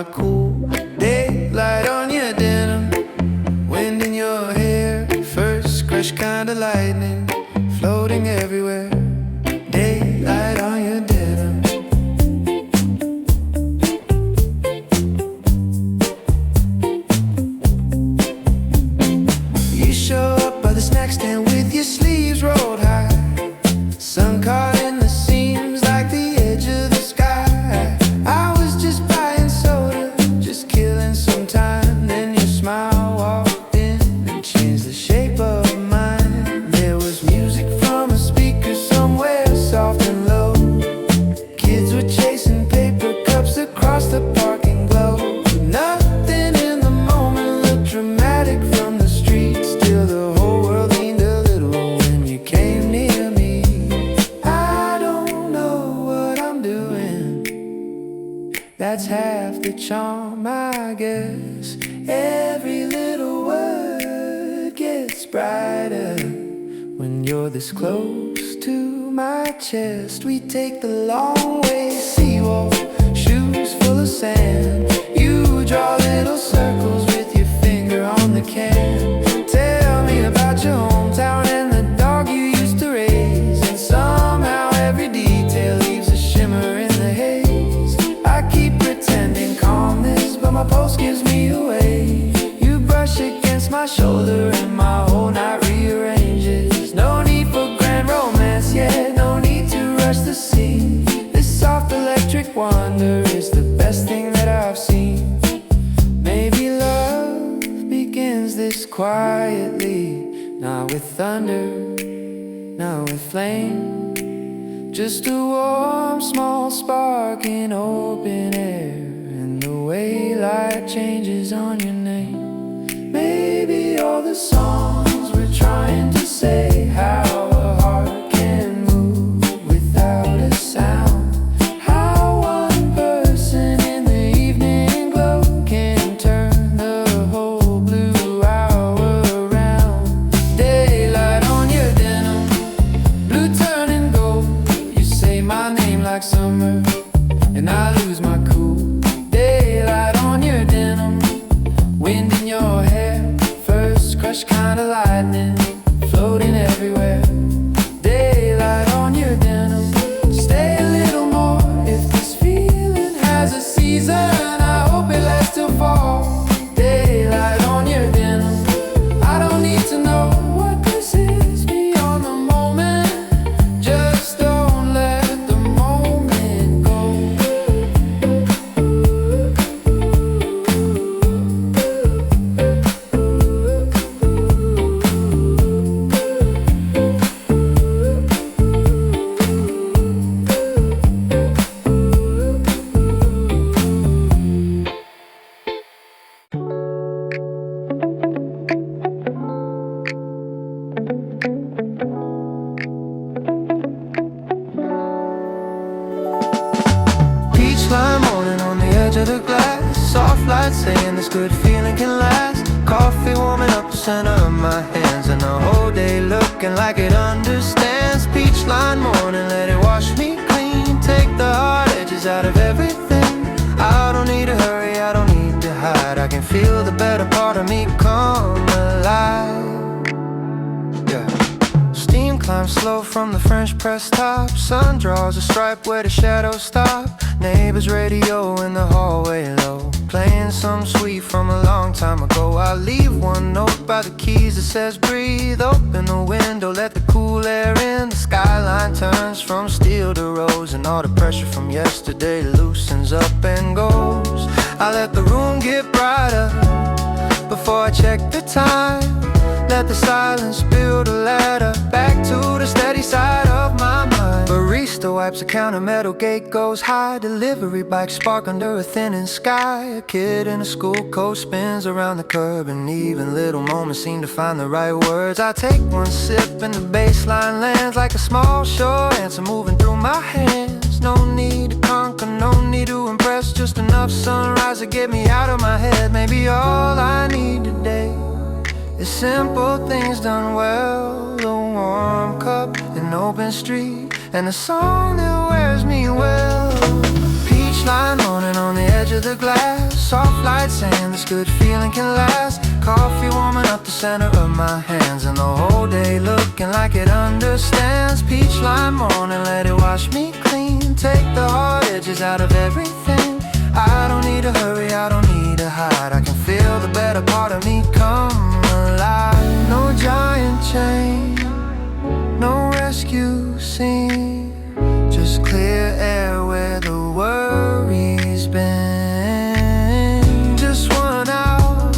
my cool. Daylight on your denim, wind in your hair, first crush kinda lightning, floating everywhere. Daylight on your denim. You show up by the snack stand with your sleeves rolled high, sun caught in the seams like the edge of the sky. I was just buying soda, just killing some time. Then your smile walked in and changed the shape of mine. There was music from a speaker somewhere soft and low. Kids were chasing paper cups across the parking glow. Nothing in the moment looked dramatic from the street. Still the whole world leaned a little when you came near me. I don't know what I'm doing, that's half the charm, I guess. Every little word gets brighter when you're this close to my chest. We take the long way, seawolf, shoes full of sand. You draw little circles with your finger on the can. Tell me about your hometown and the dog you used to raise. And somehow every detail leaves a shimmer in the haze. I keep pretending calmness, but my pulse gives me away. You brush against my shoulder and my whole night rearranges. No need for grand romance, yeah, no need to rush the scene. This soft electric wonder is the best thing that I've seen. Maybe love begins this quietly, not with thunder, not with flame. Just a warm small spark in open air, and the way light changes on your name. Maybe all the songs we're trying to say, how a heart can move without a sound, how one person in the evening glow can turn the whole blue hour around. Daylight on your denim, blue turning gold. You say my name like summer, and I lose my cool. Daylight on your denim, wind in your hair, first crush kinda lightning, floating everywhere. Daylight on your denim, stay a little more. If this feeling has a season, I hope it lasts till fall. Daylight on your denim, I don't need to know what this is beyond the moment. Just don't let the moment go. Peach lime morning on the edge of the glass, soft light saying this good feeling can last. Coffee warming up the center of my hands, and the whole day looking like it understands. Peach line morning, let it wash me clean, take the hard edges out of everything. I don't need to hurry, I don't need to hide. I can feel the better part of me come alive. Yeah. Steam climbs slow from the French press top. Sun draws a stripe where the shadows stop. Neighbor's radio in the hallway low, playing some sweet from a long time ago. I leave one note by the keys that says breathe. Open the window, let the cool air in. The skyline turns from steel to rose, and all the pressure from yesterday loosens up and goes. I let the room get brighter before I check the time. Let the silence build a ladder back to the steady side of my mind. Barista wipes the counter, metal gate goes high. Delivery bike spark under a thinning sky. A kid in a school coat spins around the curb, and even little moments seem to find the right words. I take one sip and the baseline lands like a small shore answer moving through my hands. No need to conquer, no need to impress, just enough sunrise to get me out of my head. Maybe all I need today is simple things done well. A warm cup, an open street, and a song that wears me well. Peach Beach line morning on the edge of the glass. Soft light saying this good feeling can last. Coffee warming up the center of my hands, and the whole day looking like it understands. Peach line morning, let it wash me clean. Take the hard edges out of everything. I don't need to hurry, I don't need to hide. I can feel the better part of me come alive. No giant chain, no rescue scene, just clear air where the worries been. Just one out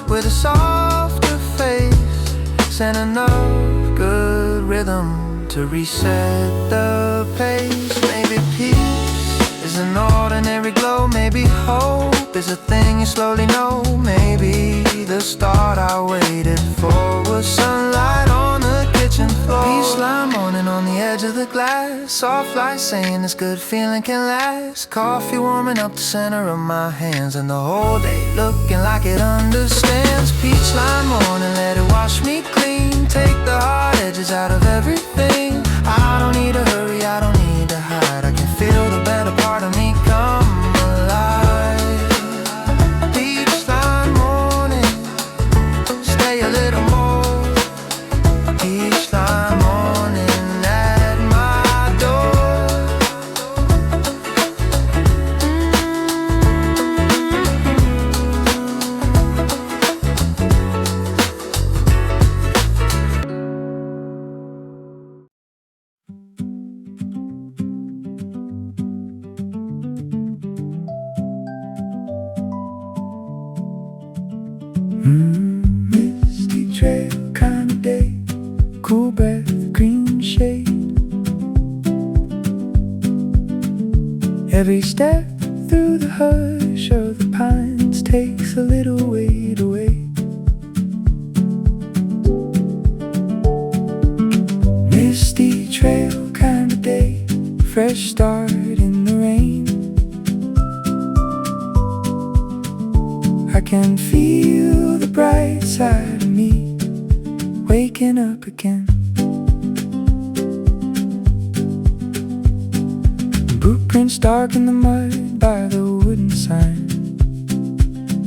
with a softer face, and enough good rhythm to reset the pace. Maybe peace is an ordinary glow. Maybe hope is a thing you slowly know. Maybe the start I waited for was sunlight on the kitchen floor. Peace line morning on the edge of the glass. Soft light saying this good feeling can last. Coffee warming up the center of my hands, and the whole day looking like it understands. Peach line morning, let it wash me clean. Take the hard edges out of everything. I don't need to hurry, I don't need to hide. I can feel the better part of me come alive. Beach line morning, stay a little more. Beach line morning at my door. Misty trail kind of day, cool breath, green shade. Every step through the hush of the pines takes a little weight away. Misty trail kind of day, fresh start in the rain. I can feel the bright side of me waking up again. Footprints dark in the mud by the wooden sign.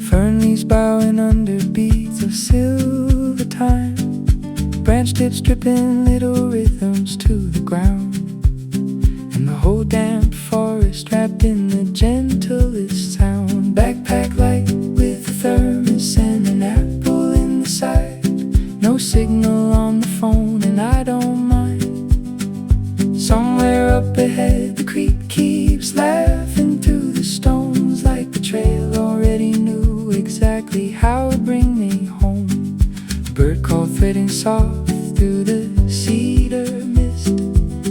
Fern leaves bowing under beads of silver time. Branch tips dripping little rhythms to the ground, and the whole damp forest wrapped in the gentlest sound. Backpack light with a thermos and an apple in the side. No signal on the phone and I don't mind. Somewhere up ahead the creek keeps laughing through the stones, like the trail already knew exactly how to bring me home. A bird call threading soft through the cedar mist.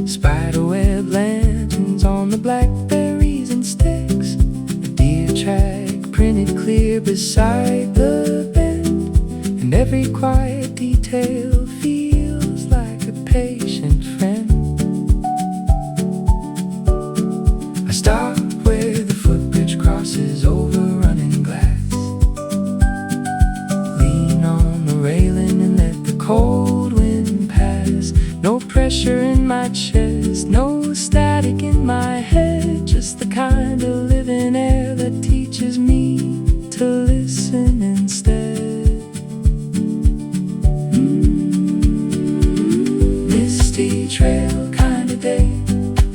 Spiderweb lanterns on the blackberries and sticks. A deer track printed clear beside the bend, and every quiet detail feels like a patient friend. I stop where the footbridge crosses over running glass. Lean on the railing and let the cold wind pass. No pressure in my chest, no static in my head. Just the kind of living air that teaches me to listen instead. Misty trail kind of day,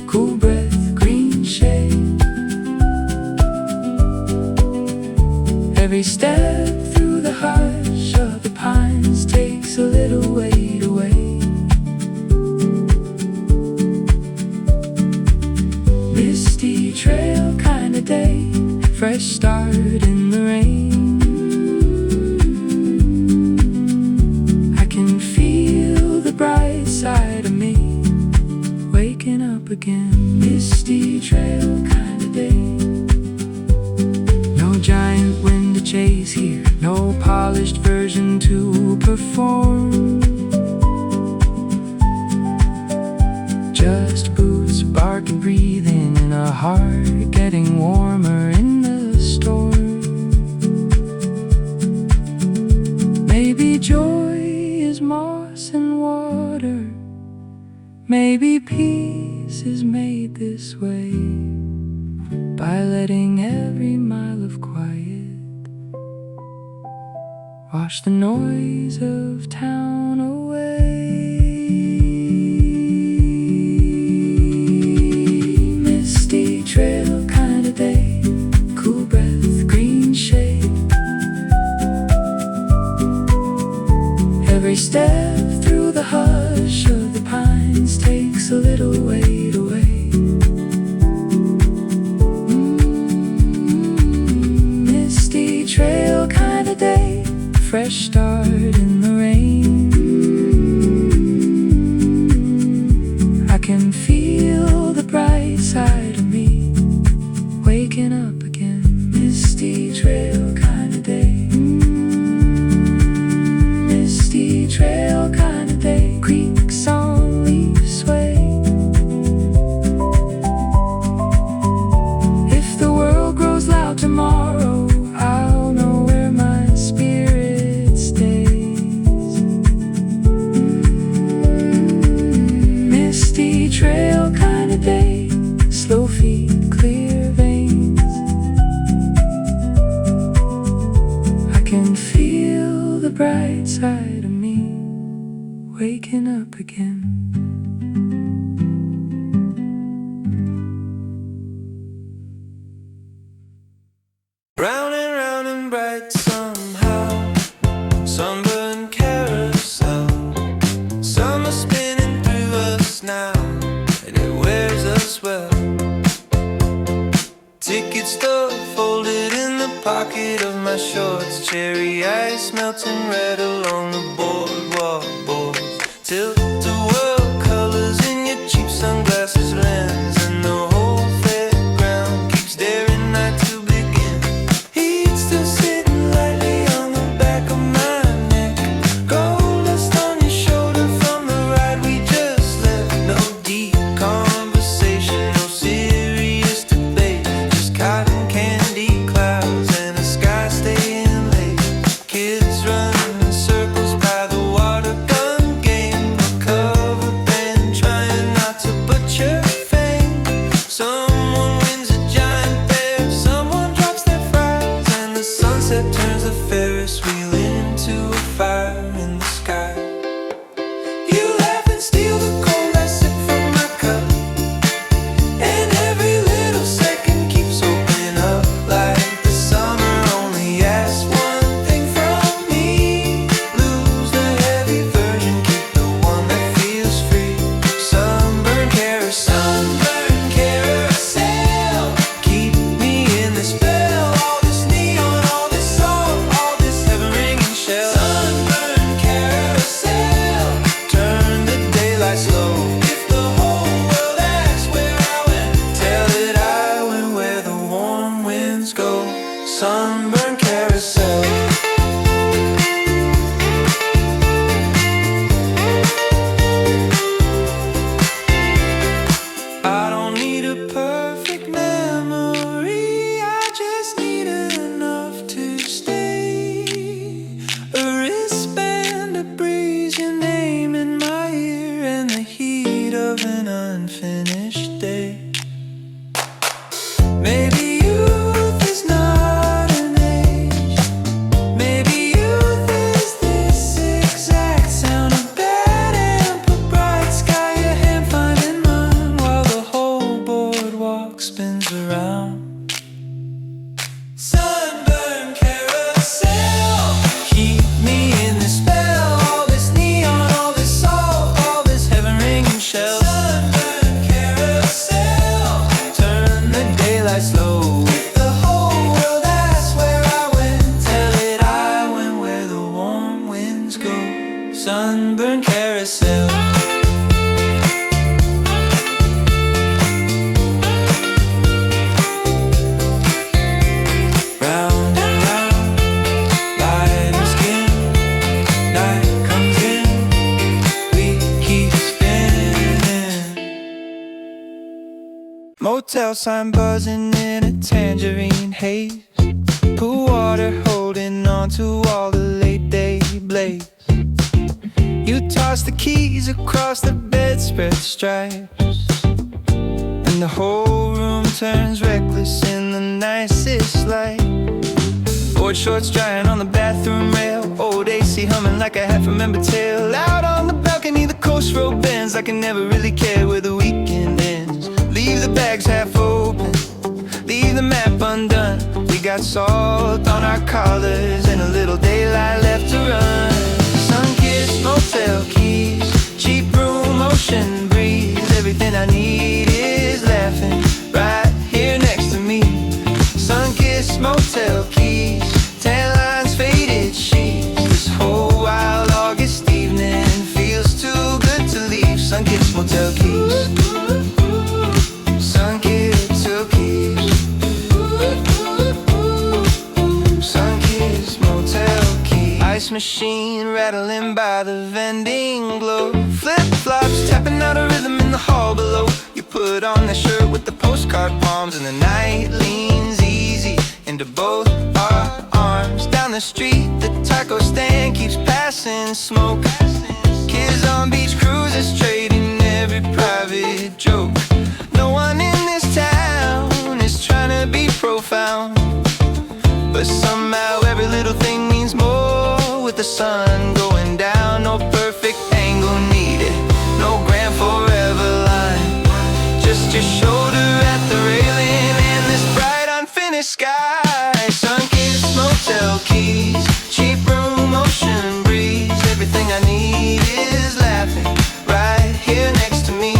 cool breath, green shade. Every step through the hush of the pines takes a little weight away. Misty trail kind of day, fresh start in the rain. I can feel the bright side of me waking up again. Misty trail kind of day. No giant wind to chase here, no polished version to perform. Just boots barking, breathing, and a heart getting warmer in the storm. Maybe joy is moss and water. Maybe peace is made this way. by letting every mile of quiet wash the noise of town away. Misty trail kind of day, cool breath, green shade. Every step through the hush of the pines takes a little weight away. Misty trail kind of day, fresh start in the rain. I can feel the bright side of me waking up again. Misty trail kind of day, misty trail kind of day. Creeks on leaves sway. If the world grows loud tomorrow, I'll know where my spirit stays. Misty trail kind of day, slow feet, clear veins. I can feel the bright side of me waking up again. Round and bright somehow, sunburned carousel. Summer spinning through us now, and it wears us well. Ticket stub folded in the pocket of my shorts. Cherry ice melting red along the boardwalk boards. Tilt the world colors in your cheap sunglasses lens, and the whole fairground keeps staring night to begin. Heat still sitting lightly on the back of my neck. Gold dust on your shoulder from the ride we just left. No deep conversation, no serious debate, just cotton candy clouds and a sky staying late. Kids running in circles by the water gun game, a cover band trying not to butcher fame. Someone wins a giant bear, someone drops their fries, and the sunset turns the Ferris wheel into a fire in the sky. You laugh and steal the cold I sip from my cup, and every little second keeps opening up like the summer only asks one thing from me. Lose the heavy version, keep the one that feels free. Sunburn carousel, keep me in the spell. All this neon, all this salt, all this heaven ringing shell. Sunburn carousel, turn the daylight slow. If the whole world asks where I went, tell it I went where the warm winds go. Sunburn carousel. I don't need a perfect memory, I just need enough to stay. A wristband, a breeze, your name in my ear, and the heat of an unfinished day. Maybe youth is not an age. Maybe youth is this exact sound of bad amp, a bright sky, a hand finding mine, while the whole boardwalk spins around. Sunburn carousel, keep me in the spell. All this neon, all this salt, all this heaven ringing shell. Sunburn carousel, turn the daylight slow. If the whole world asks where I went, tell it I went where the warm winds go. Sunburn carousel. Round and round, light and skin, night comes in, we keep spinning. Motel sign buzzing in a tangerine haze. Pool water holding on to all the late day blaze. You toss the keys across the bedspread stripes, and the whole room room turns reckless in the nicest light. Board shorts drying on the bathroom rail, old AC humming like a half-remembered tale. Out on the balcony, the coast road bends like I never really cared where the weekend ends. Leave the bags half open, leave the map undone. We got salt on our collars and a little daylight left to run. Sun-kissed motel keys, cheap room, ocean breeze. Everything I need is laughing right here next to me. Sun-kissed motel keys, tan lines, faded sheets. This whole wild August evening feels too good to leave. Sun-kissed motel keys, sun-kissed keys, sun-kissed motel keys. Ice machine rattling by the vending globe. Flip-flops tapping out a rhythm in the hall below. You put on that shirt with the postcard palms, and the night leans easy into both our arms. Down the street, the taco stand keeps passing smoke. Kids on beach cruises trading every private joke. No one in this town is trying to be profound, but somehow every little thing means more with the sun going down. No perfect angle needed, no grand forever line, just your shoulder at the railing and this bright unfinished sky. Sun-kissed motel keys, cheap room, ocean breeze. Everything I need is laughing right here next to me.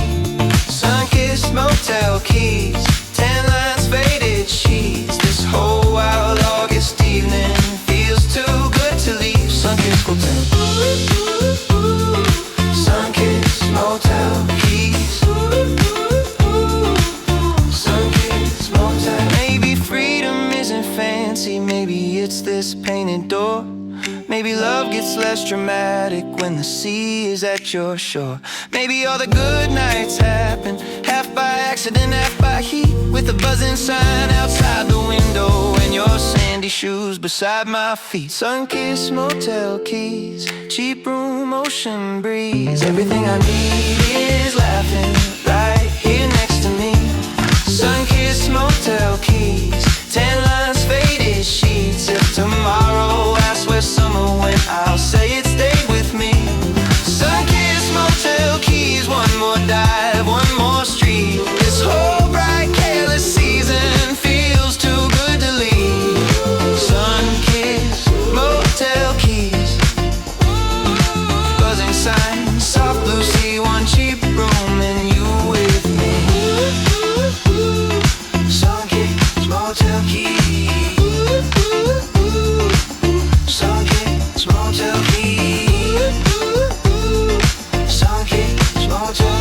Sun-kissed motel keys, tan lines, faded sheets. This whole wild August evening feels too good to leave. Sun-kissed motel, sun-kissed motel keys, sun-kissed motel. Maybe freedom isn't fancy, maybe it's this painted door. Maybe love gets less dramatic when the sea is at your shore. Maybe all the good nights happen half by accident, half by heat, with a buzzing sign outside the window and your sandy shoes beside my feet. Sun-kissed motel keys, cheap room, ocean breeze. Everything I need is laughing right here next to me. Sun-kissed motel keys, tan lines, faded sheets. If tomorrow asks where summer went, I'll say it stayed with me. Sun-kissed motel keys, one more dive, one more street. This whole bright, careless season feels too good to leave. Sun-kissed motel keys, buzzing signs, soft blue sea, one cheap room, and you with me. Sun-kissed motel keys, sun-kissed motel keys, sun-kissed motel,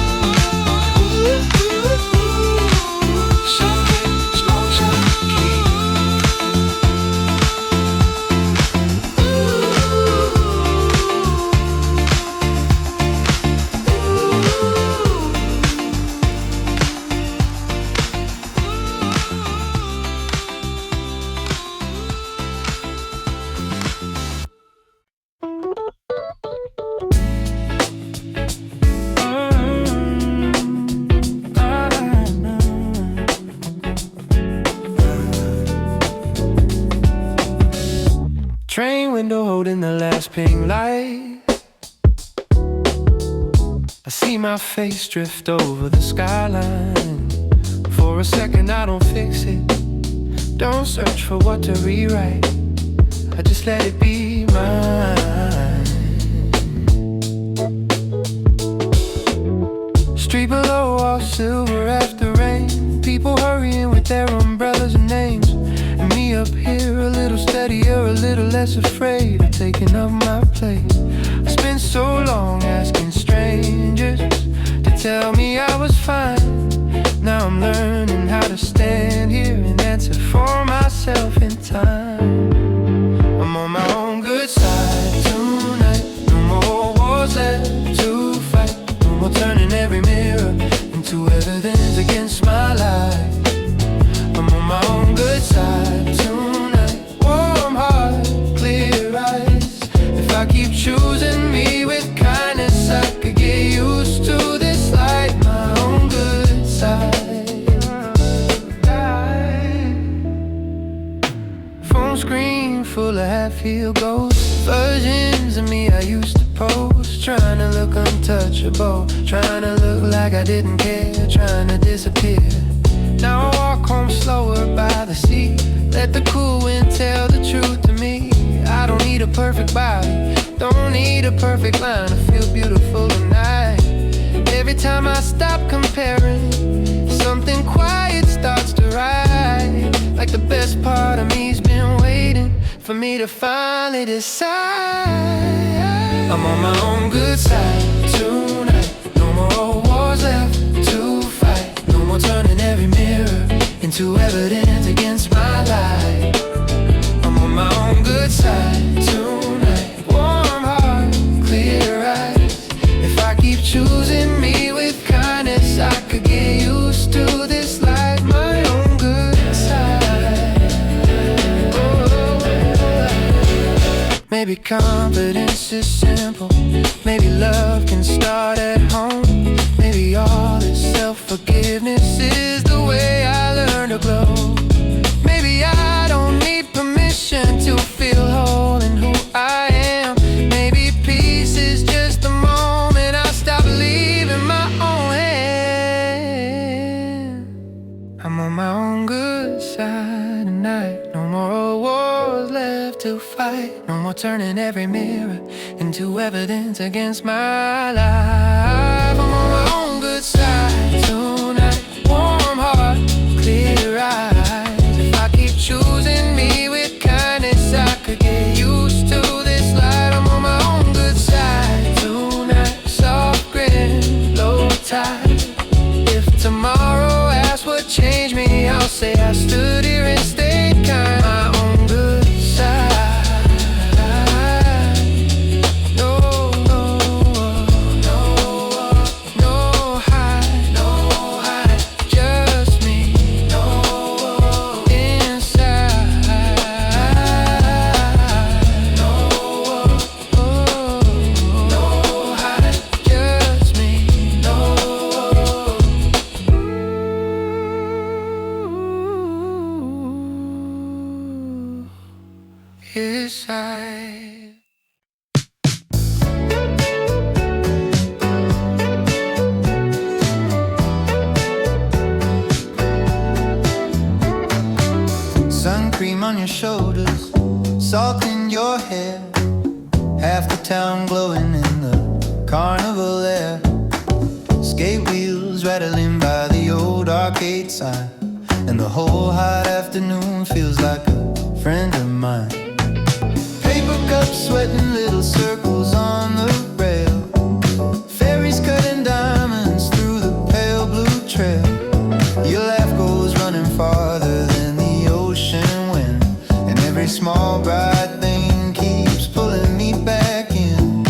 sun-kissed motel keys. Train window holding the last pink light. I see my face drift over the skyline. For a second I don't fix it, don't search for what to rewrite. I just let it be mine. Street below, all silver after rain. People hurrying with their umbrellas and names. And me up here, a little steadier, a little less afraid of taking up my place. I spent so long asking strangers to tell me I was fine. Now I'm learning how to stand here and answer for myself in time. I'm on my own good side tonight. No more wars left to fight. No more turning every mirror into evidence against my life. I'm on my own good side tonight. Warm heart, clear eyes. If I keep choosing me with kindness, I could get used to this light. My own good side. feel ghosts. Versions of me I used to post, trying to look untouchable, trying to look like I didn't care, trying to disappear. Now I walk home slower by the sea, let the cool wind tell the truth to me. I don't need a perfect body, don't need a perfect line to feel beautiful tonight. Every time I stop comparing, something quiet starts to rise. Like the best part of me's been waiting for me to finally decide. I'm on my own good side tonight. No more wars left to fight. No more turning every mirror into evidence against my life. I'm on my own good side tonight. Warm heart, clear eyes. If I keep choosing me with kindness, I could get used to this life. My own good side. Oh. Maybe confidence is simple. Maybe love can start at home. Maybe all this self-forgiveness is the way I learn to glow. Maybe I don't need permission to feel whole in who I am. Maybe peace is just the moment I stop leaving my own hand. I'm on my own good side tonight. No more wars left to fight. No more turning every mirror into evidence against my life. I'm on my own good side tonight. Warm heart, clear eyes. If I keep choosing me with kindness, I could get used to this light. I'm on my own good side tonight. Soft grin, low tide. If tomorrow asks what changed me, I'll say I stood here and stayed kind. My own good side. No, no, no, no hide, no hide. Just me, no inside. No, no hide. Just me, no. Inside. Sun cream on your shoulders, salt in your hair. Half the town glowing in the carnival air. Skate wheels rattling by the old arcade sign, and the whole hot afternoon feels like a friend of mine. Paper cups sweating little circles on the rail. Ferries cutting diamonds through the pale blue trail. Your laugh goes running farther than the ocean wind, and every small bright thing keeps pulling me back in.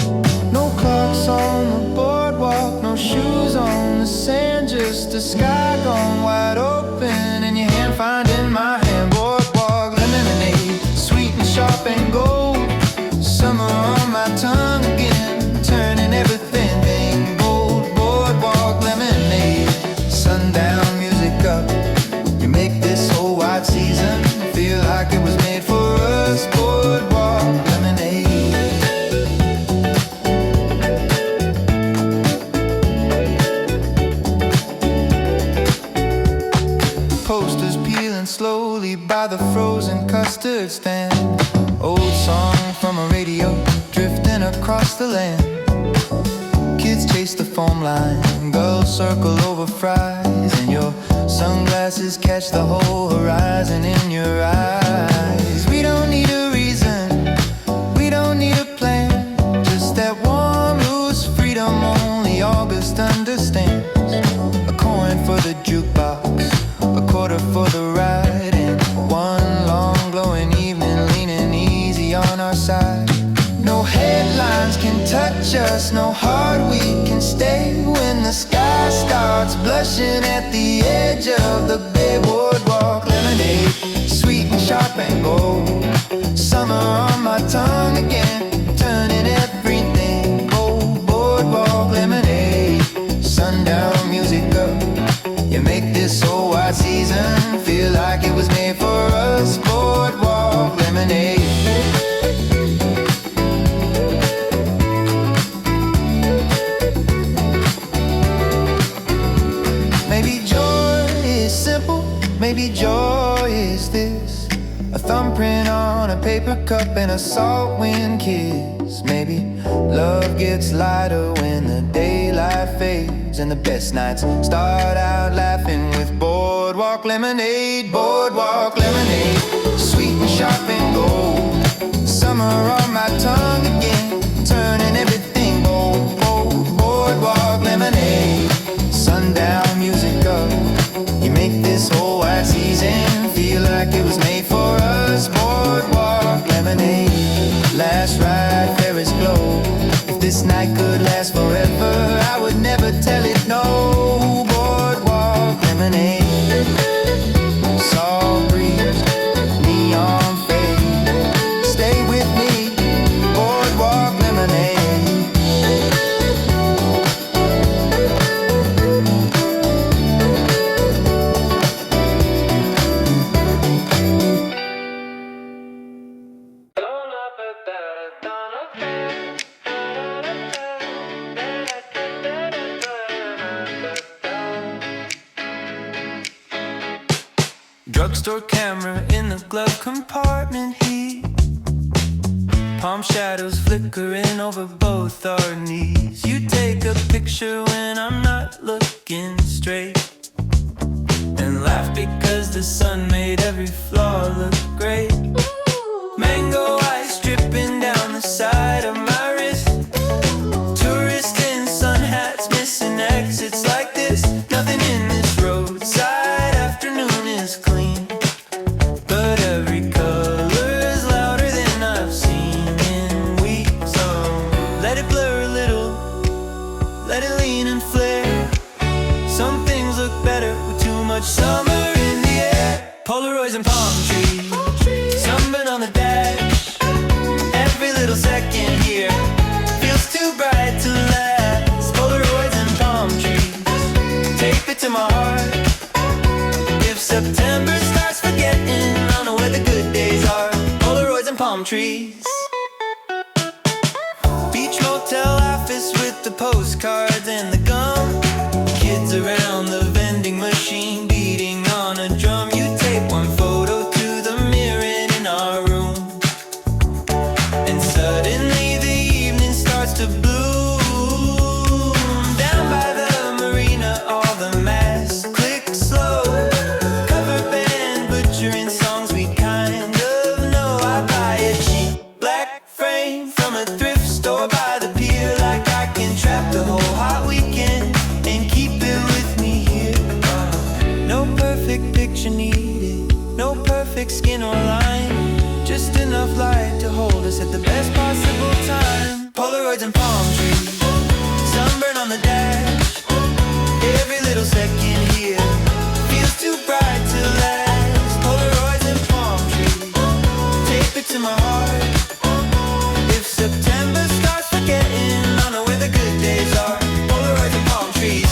No clocks on the boardwalk, no shoes on the sand, just a sky gone wide open and your hand finding my hand. Boardwalk lemonade, sweet and sharp and gold. Summer on my tongue again, turning everything pink gold. Boardwalk lemonade, sundown music up. You make this whole white season feel like it was made for us. Boardwalk lemonade. Posters peeling slowly by the frozen custard stand. Old song from a radio drifting across the land. Kids chase the foam line, girls circle over fries, and your sunglasses catch the whole horizon in your eyes. We don't need a reason, we don't need a plan, just that warm, loose freedom only August understands. A coin for the jukebox, a quarter for the ride, and one long glowing evening leaning easy on our side. No headlines can touch us, no heart we can stay when the sky starts blushing at the edge of the bay. Boardwalk lemonade, sweet and sharp and gold. Summer on my tongue again, turning everything gold. Boardwalk lemonade, sundown music up. You make this whole white season feel like it was made for us. Boardwalk lemonade. Maybe joy is this, a thumbprint on a paper cup and a salt wind kiss. Maybe love gets lighter when the daylight fades, and the best nights start out laughing with boardwalk lemonade. Boardwalk lemonade, sweet and sharp and gold. Summer on my tongue again, turning everything bold. Boardwalk lemonade, sundown music up. You make this whole white season feel like it was made for us. Boardwalk lemonade, last ride, Ferris glow. If this night could last forever, I would never tell it no. Boardwalk lemonade, salt breeze, neon fade. Stay with me, boardwalk lemonade. Drugstore camera in the glove compartment heat. Palm shadows flickering over both our knees. You take a picture when I'm not looking straight, and laugh because the sun made every flaw look great. Mango ice dripping down the side of my wrist. Tourists in sun hats missing exits like this. Nothing in this roadside afternoon is clean, but every color's louder than I've seen in weeks. So let it blur a little, let it lean and flare. Some things look better with too much summer in the air. Polaroids and palm trees, sunburn on the dash. Every little second here feels too bright to last. Polaroids and palm trees, tape it to my heart. If September starts forgetting, I'll know where the good days are. Polaroids and palm trees. Beach motel office with the postcards and the gum. Kids around the vending machine beating on a drum. You tape one photo to the mirror in our room, and suddenly the evening starts to bloom. Down by the marina, all the masks click slow. Cover band butchering songs we kind of know. I buy a cheap black frame from a thrift store by the pier, like I can trap the whole hot weekend and keep it with me here. No perfect picture needed, no perfect skin or line, just enough light to hold us at the best possible time. Polaroids and palm trees, sunburn on the dash. Every little second here feels too bright to last. Polaroids and palm trees, tape it to my heart. If September starts forgetting, I'll know where the good days are. Polaroids and palm trees.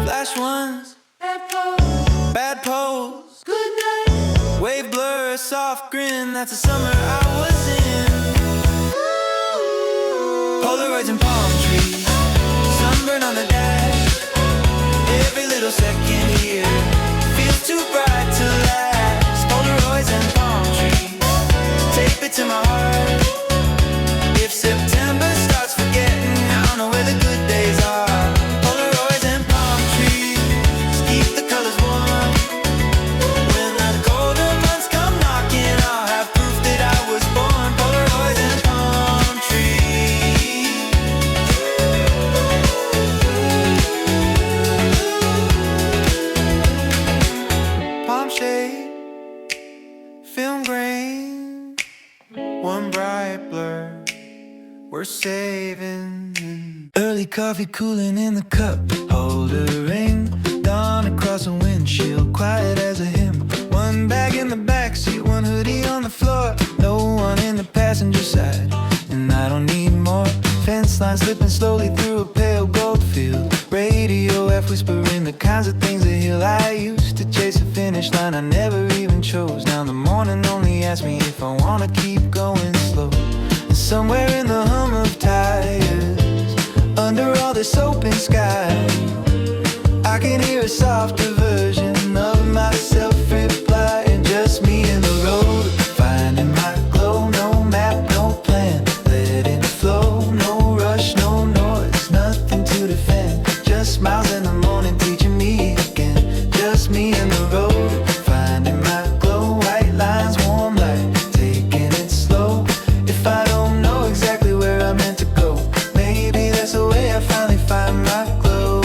Flash ones, bad pose, good night. Wave blur, a soft grin, that's the summer I was in. Polaroids and palm trees, sunburn on the dash. Every little second here feels too bright to last. Polaroids and palm trees, tape it to my heart. If September starts forgetting, I don't know where the good days are. Polaroids and palm trees, keep the colors warm. When the colder months come knocking, I'll have proof that I was born. Polaroids and palm trees. Palm shade, film grain, one bright blur we're saving. Early coffee cooling in the cup holder, ring dawn across a windshield, quiet as a hymn. One bag in the backseat, one hoodie on the floor, no one in the passenger side, and I don't need more. Fence line slipping slowly through a pale gold field, radio F whispering the kinds of things that heal. I used to chase a finish line I never even chose. Now the morning only asks me if I wanna keep going slow. And somewhere in the hum of tires, under all this open sky, I can hear a softer version of myself replying. Just me and the road, finding my glow. No map, no plan, letting it flow. No rush, no noise, nothing to defend. Just smiles in the morning teaching me again. Just me and the road, finding my glow. White lines, warm light, taking it slow. If I don't know exactly where I'm meant to go, maybe that's the way I finally find my glow.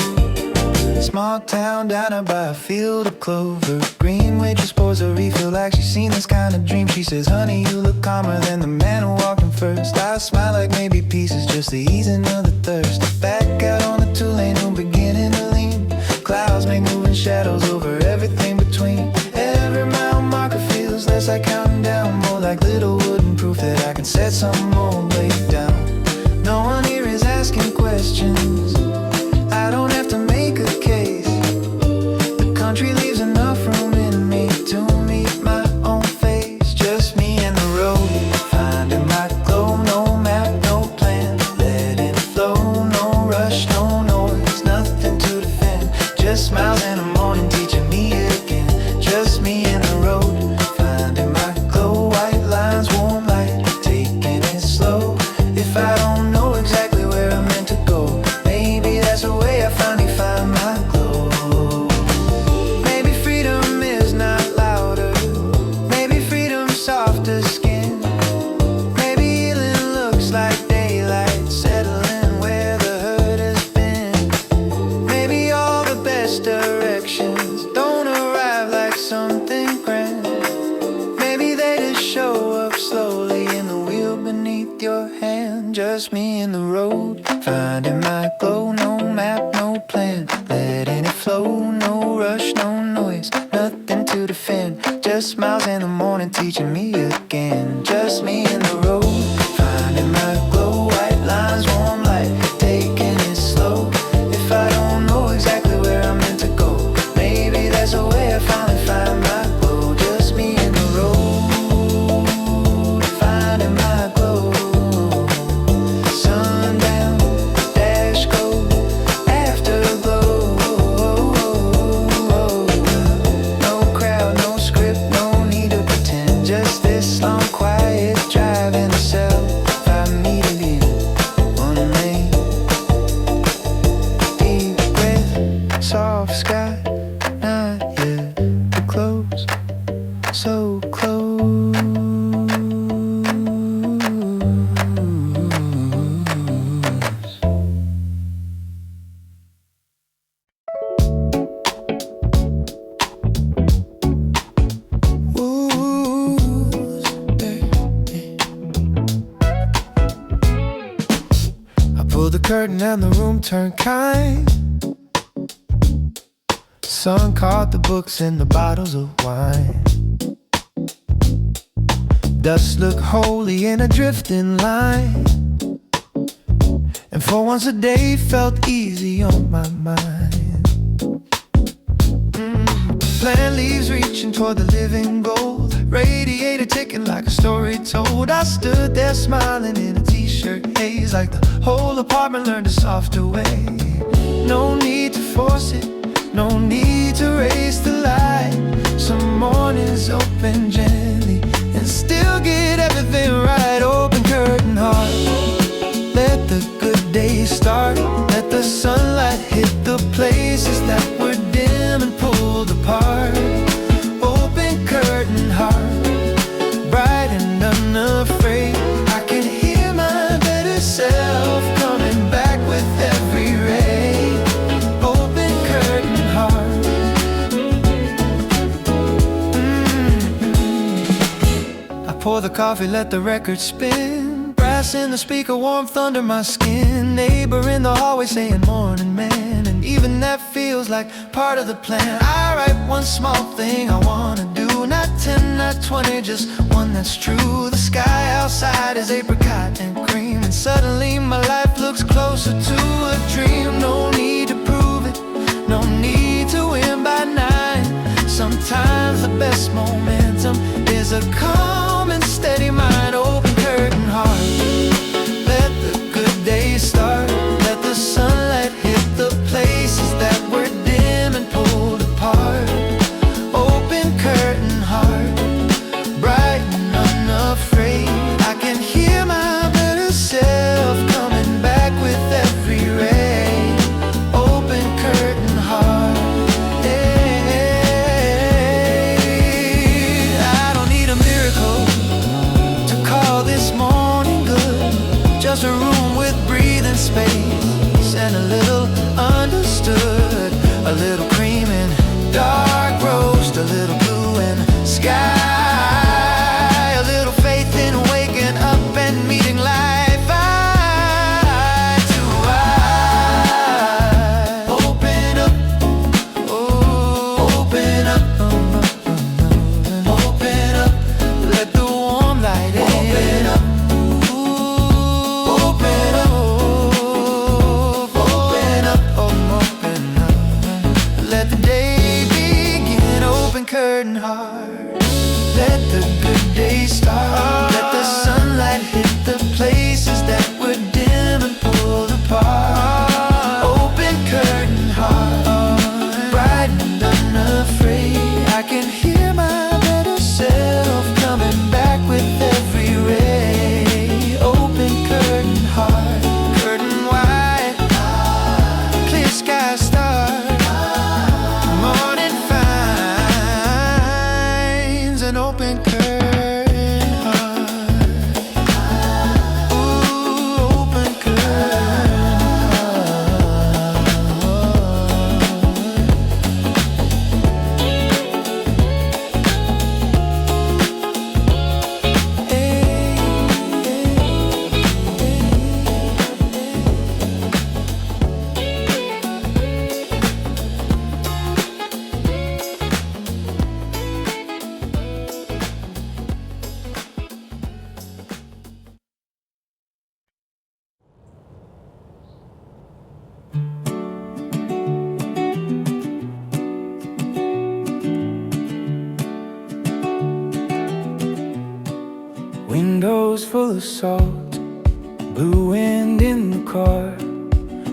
Small town down there by a field of clover. Green waitress pours a refill like she's seen this kind of dream. She says, honey, you look calmer than the man who walked in first. I smile like maybe peace is just the easing of the thirst. Back out on the two-lane, no beginning to lean. Clouds make moving shadows over everything between. Every mile marker feels less like counting down, more like little wooden proof that I can set some more weight down. No one here is asking questions. I don't have to make a case. The country leaves enough room in me to meet my own face. Just me and the road, finding my glow. No map, no plan, letting it flow. No rush, no noise, nothing to defend. Just smiles in the morning teaching me again. Just me and the road, finding my glow. White lines, warm light, taking it slow. If I don't know exactly where I'm meant to go, maybe that's the way I finally find my glow. Maybe freedom is not louder, maybe freedom's softer skin. Maybe healing looks like daylight, settling where the hurt has been. Maybe all the best directions don't arrive like something grand. Maybe they just show up slowly in the wheel beneath your hand. Just me and the road, finding my glow. No map, no plan, letting it flow. No rush, no noise, nothing to defend. Just smiles in the morning teaching me again. Just me and the road, finding my glow. White lines, warm light, taking it slow. If I don't know exactly where I'm meant to go, maybe that's the way I finally find my glow. Just me and the road, finding my glow. Sundown, dash go, afterglow. No crowd, no script, no need to pretend. Just this long quiet drive in the cell. Find me to be one lane. Deep breath, soft sky, not yet too close, so close. I pulled the curtain and the room turned kind. Sun caught the books and the bottles of wine. Dust looked holy in a drifting line, and for once a day felt easy on my mind. Plant leaves reaching toward the living gold, radiator ticking like a story told. I stood there smiling in a t-shirt haze, like the whole apartment learned a softer way. No need to force it, no need to raise the light. Some mornings open gently and still get everything right. Open curtain heart, let the good days start. Let the sunlight hit the places that were dim and pulled apart. Open curtain heart, bright and unafraid. I can hear my better self coming back with every ray. Open curtain heart. I pour the coffee, let the record spin. Brass in the speaker, warmth under my skin. Neighbor in the hallway saying morning man, and even that feels like part of the plan. I write one small thing I wanna do, not 10, not 20, just one that's true. The sky outside is apricot and cream, and suddenly my life looks closer to a dream. No need to prove it, no need full of salt, blue wind in the car,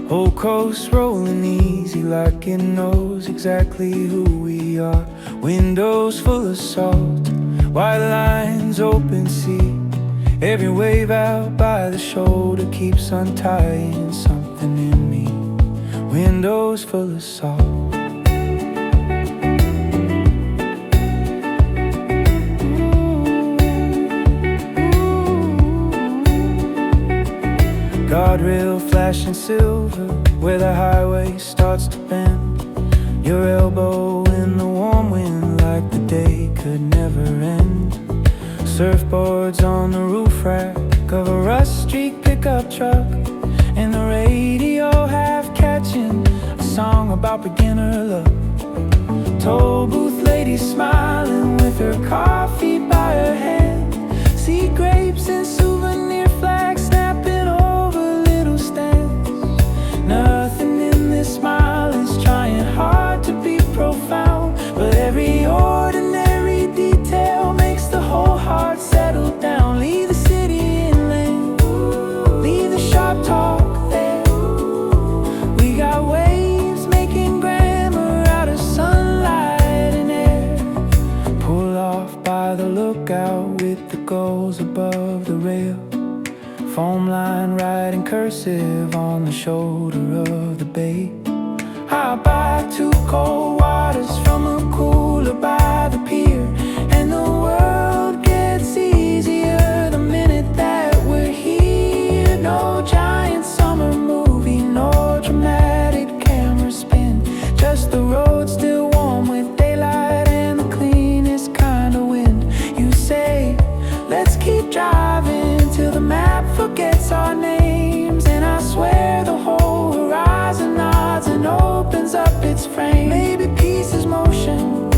whole coast rolling easy like it knows exactly who we are. Windows full of salt, white lines, open sea, every wave out by the shoulder keeps untying something in me. Windows full of salt. Guardrail flashing silver where the highway starts to bend, your elbow in the warm wind like the day could never end. Surfboards on the roof rack of a rust streak pickup truck, and the radio half catching a song about beginner love. Toll booth lady smiling with her coffee by her hand, see grapes and souvenir flags snapping over little stands. Nothing in this smile is trying hard to be profound, but every ordinary detail makes the whole heart settle down. Leave the city inland, leave the sharp talk there. We got waves making grammar out of sunlight and air. Pull off by the lookout with the gulls above the rail, foam line writing cursive on the shoulder of the bay. I buy 2 cold waters from a cooler by the pier, and the world gets easier the minute that we're here. No giant summer movie, no dramatic camera spin, just the road still warm with daylight and the cleanest kind of wind. You say, let's keep driving till the map forgets our names, and I swear the whole horizon nods and opens up its frame. Maybe peace is motion,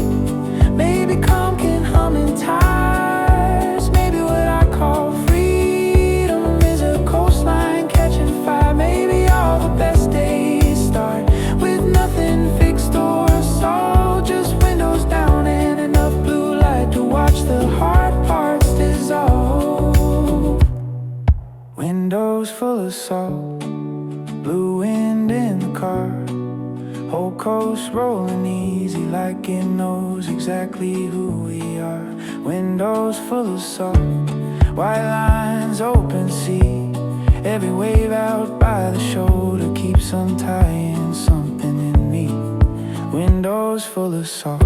maybe calm can hum in tires, maybe what I call freedom is a coastline catching fire. Maybe all the best days start with nothing fixed or solved, just windows down and enough blue light to watch the hard parts dissolve. Windows full of salt, blue wind in the car, whole coast rolling easy like it knows exactly who we are. Windows full of salt, white lines, open sea, every wave out by the shoulder keeps untying something in me. Windows full of salt.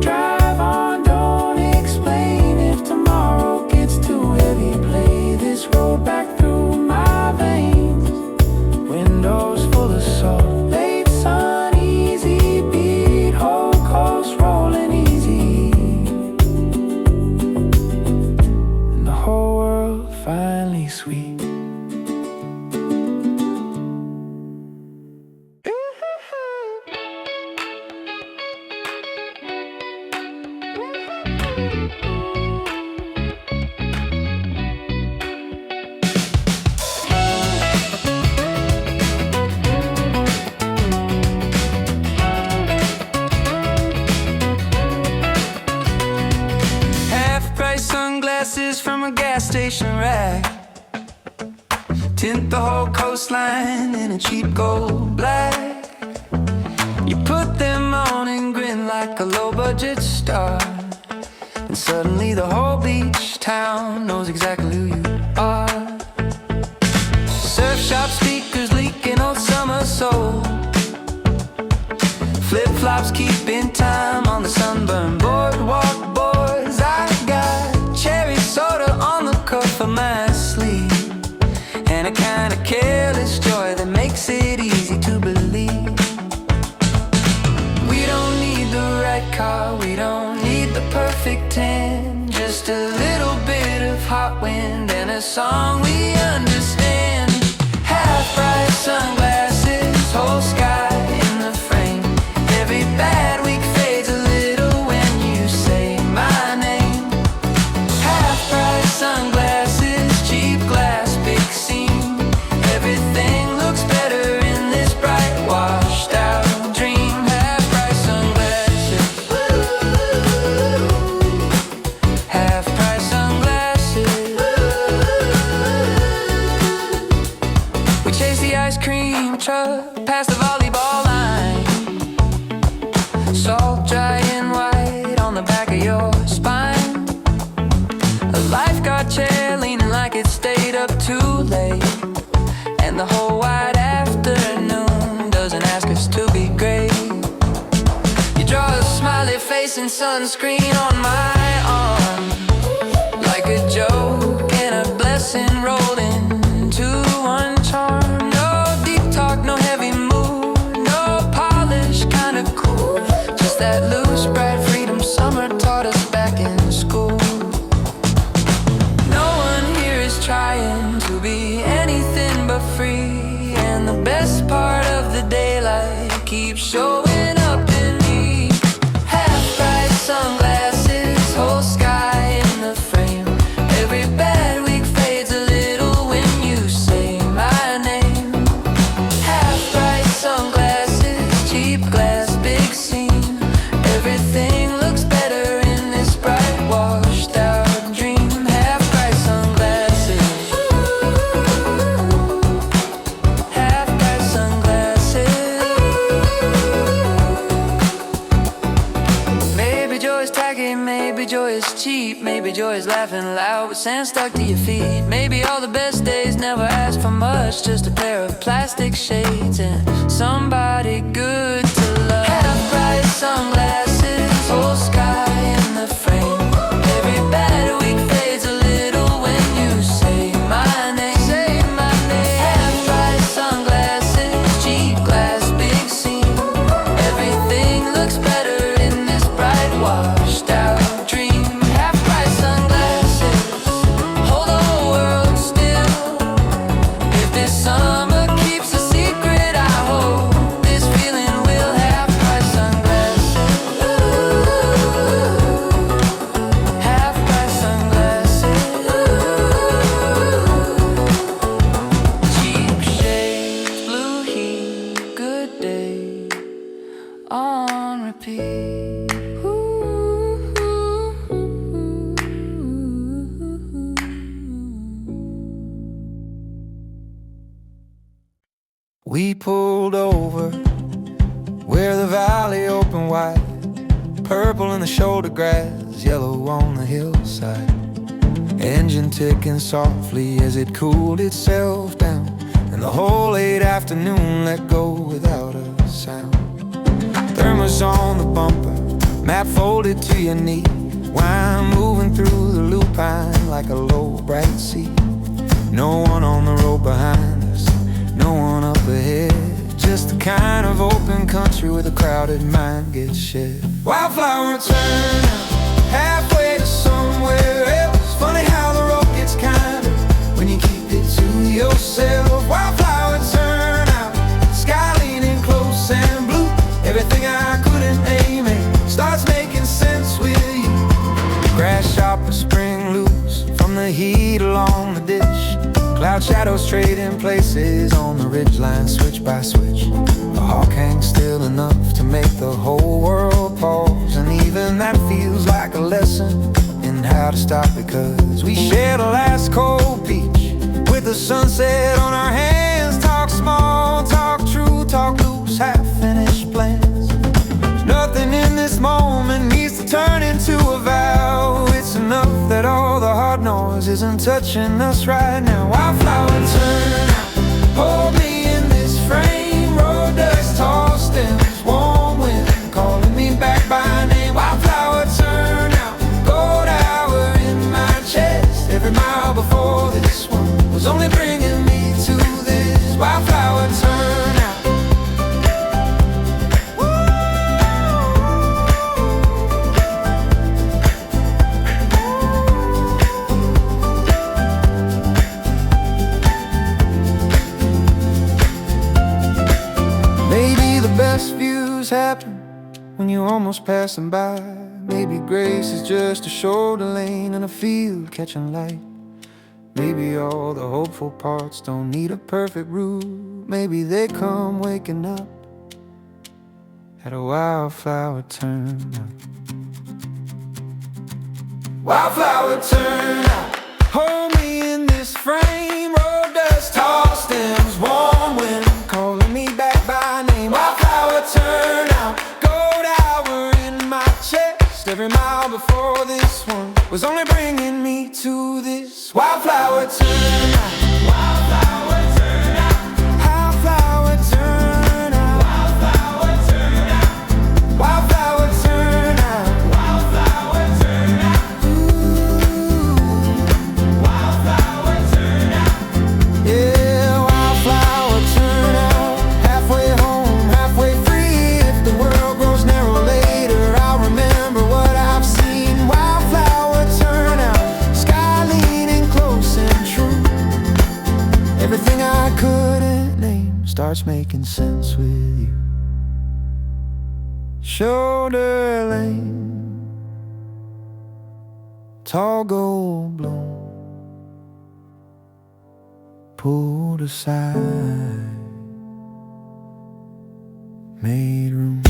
Drive on, don't explain if tomorrow gets too heavy. Play this road back through my veins. Windows full of salt, late sun, easy beat, whole coast rolling easy, and the whole world finally sweet. Sunglasses from a gas station rack, tint the whole coastline in a cheap gold black. You put them on and grin like a low-budget star, and suddenly the whole beach town knows exactly who you are. Surf shop speakers leaking old summer soul, flip-flops keeping time on the sunburned boardwalk. Boys, I got cherry soda on the cuff of my sleeve, and a kind of careless joy that makes it easy to believe. We don't need the right car, we don't need the perfect tan, just a little bit of hot wind and a song we understand. Half-price sunglasses, whole sky in the frame, every bad week fades a little when you say my name. Half-price sunglasses, cheap glass, big scene, everything looks better in this face and sunscreen on my arm. Like a joke and a blessing rolled into one charm. No deep talk, no heavy mood, no polish, kinda cool. Just that loose, bright freedom summer taught us back in school. No one here is trying to be anything but free, and the best part of the daylight keeps showing up in me. Half-price sunglasses, whole sky in the frame. Every bad week fades a little when you say my name. Half-price sunglasses, cheap glass, big scene. Everything looks better in this bright, washed out dream. Half-price sunglasses, half-price sunglasses. Maybe joy is tacky, maybe joy is cheap. Maybe joy is laughing loud with sand stuck to your feet. Maybe all the best days never ask for much, just a pair of plastic shades and somebody good to love. Half-price sunglasses, whole sky in the frame. Every bad week fades a little when you say my name. Say my name. Half-price sunglasses, cheap glass, big scene. Everything looks better in this bright, washed out dream. Half-price sunglasses, hold the whole world still. If this summer keeps a secret, I hope this feeling will. Half-price sunglasses, half-price sunglasses. Cheap shades, blue heat, good day on repeat. We pulled over where the valley opened wide, purple in the shoulder grass, yellow on the hillside. Engine ticking softly as it cooled itself down, and the whole late afternoon let go without a sound. Thermos on the bumper, map folded to your knee, wine moving through the lupine like a low bright sea. No one on the road behind us, no one up ahead, just the kind of open country where the crowded mind gets shed. Wildflower turn out halfway to somewhere else. Funny how the road gets kinder when you keep it to yourself. Wildflower turn out, sky leaning close and blue. Everything I couldn't name it starts making sense with you. Grass sharp as spring loose from the heat along the ditch. Cloud shadows trading places on the ridgeline, switch by switch. A hawk hangs still enough to make the whole world pause, and even that feels like a lesson in how to stop, because we shared a last cold beach with the sunset on our hands. Talk small, talk true, talk loose, half-finished plans. Nothing in this moment needs to turn into a vow. It's enough that all the hard noise isn't touching us right now. Wildflower turn out, hold me in this frame. Road dust, tall stems, warm wind calling me back by name. Wildflower turn out, gold hour in my chest. Every mile before this one was only bringing me to this. Wildflower turn out. Best views happen when you're almost passing by. Maybe grace is just a shoulder lane in a field catching light. Maybe all the hopeful parts don't need a perfect route. Maybe they come waking up at a wildflower turn out. Wildflower turn out, hold me in this frame. Road dust, tall stems, warm wind calling me back by name. Wildflower turn out, gold hour in my chest. Every mile before this one was only bringing me to this. Wildflower turn out, wildflower turn out, wildflower turn out, wildflower turn out, wildflower turn out. starts making sense with you. Shoulder lane, tall gold bloom, pulled aside, made room.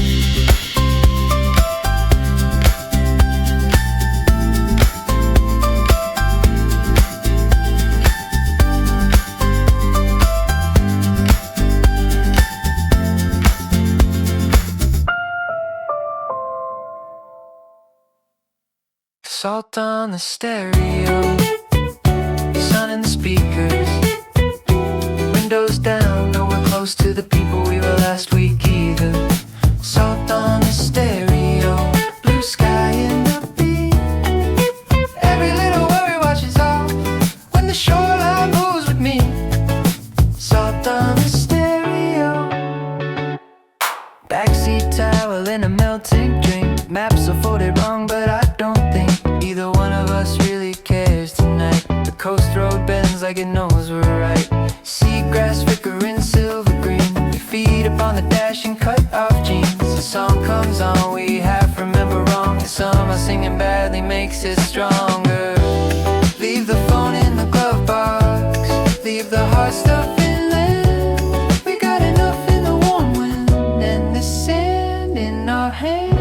Salt on the stereo, sun in the speakers, windows down, nowhere close to the people we were last week either. Salt on the stereo, blue sky in the beat. Every little worry washes off when the shoreline moves with me. Salt on the stereo, backseat towel in a melting drink. Maps are folded wrong, but I don't think either one of us really cares tonight. The coast road bends like it knows we're right. Seagrass flickering silver green, your feet up on the dash in cut off jeans. The song comes on, we half remember wrong, and somehow singing badly makes it stronger. Leave the phone in the glove box, leave the hard stuff inland. We got enough in the warm wind and the sand in our hands.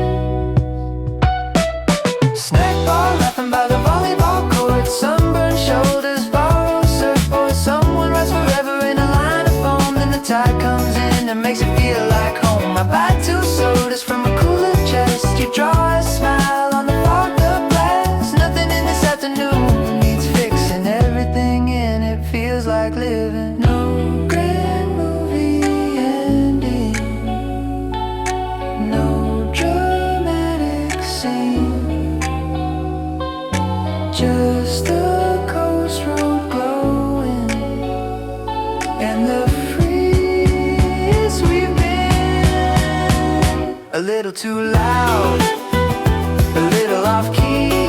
Snack bar, laughing by the volleyball court, sunburned shoulders, borrowed surfboard. Someone rides forever in a line of foam, then the tide comes in and makes it feel like home. I buy 2 sodas from a cooler chest. You draw a smile on the fogged up glass. Nothing in this afternoon needs fixing. Everything in it feels like living. No grand movie ending, no dramatic scene, just the coast road glowing and the freest we've been. A little too loud, a little off key,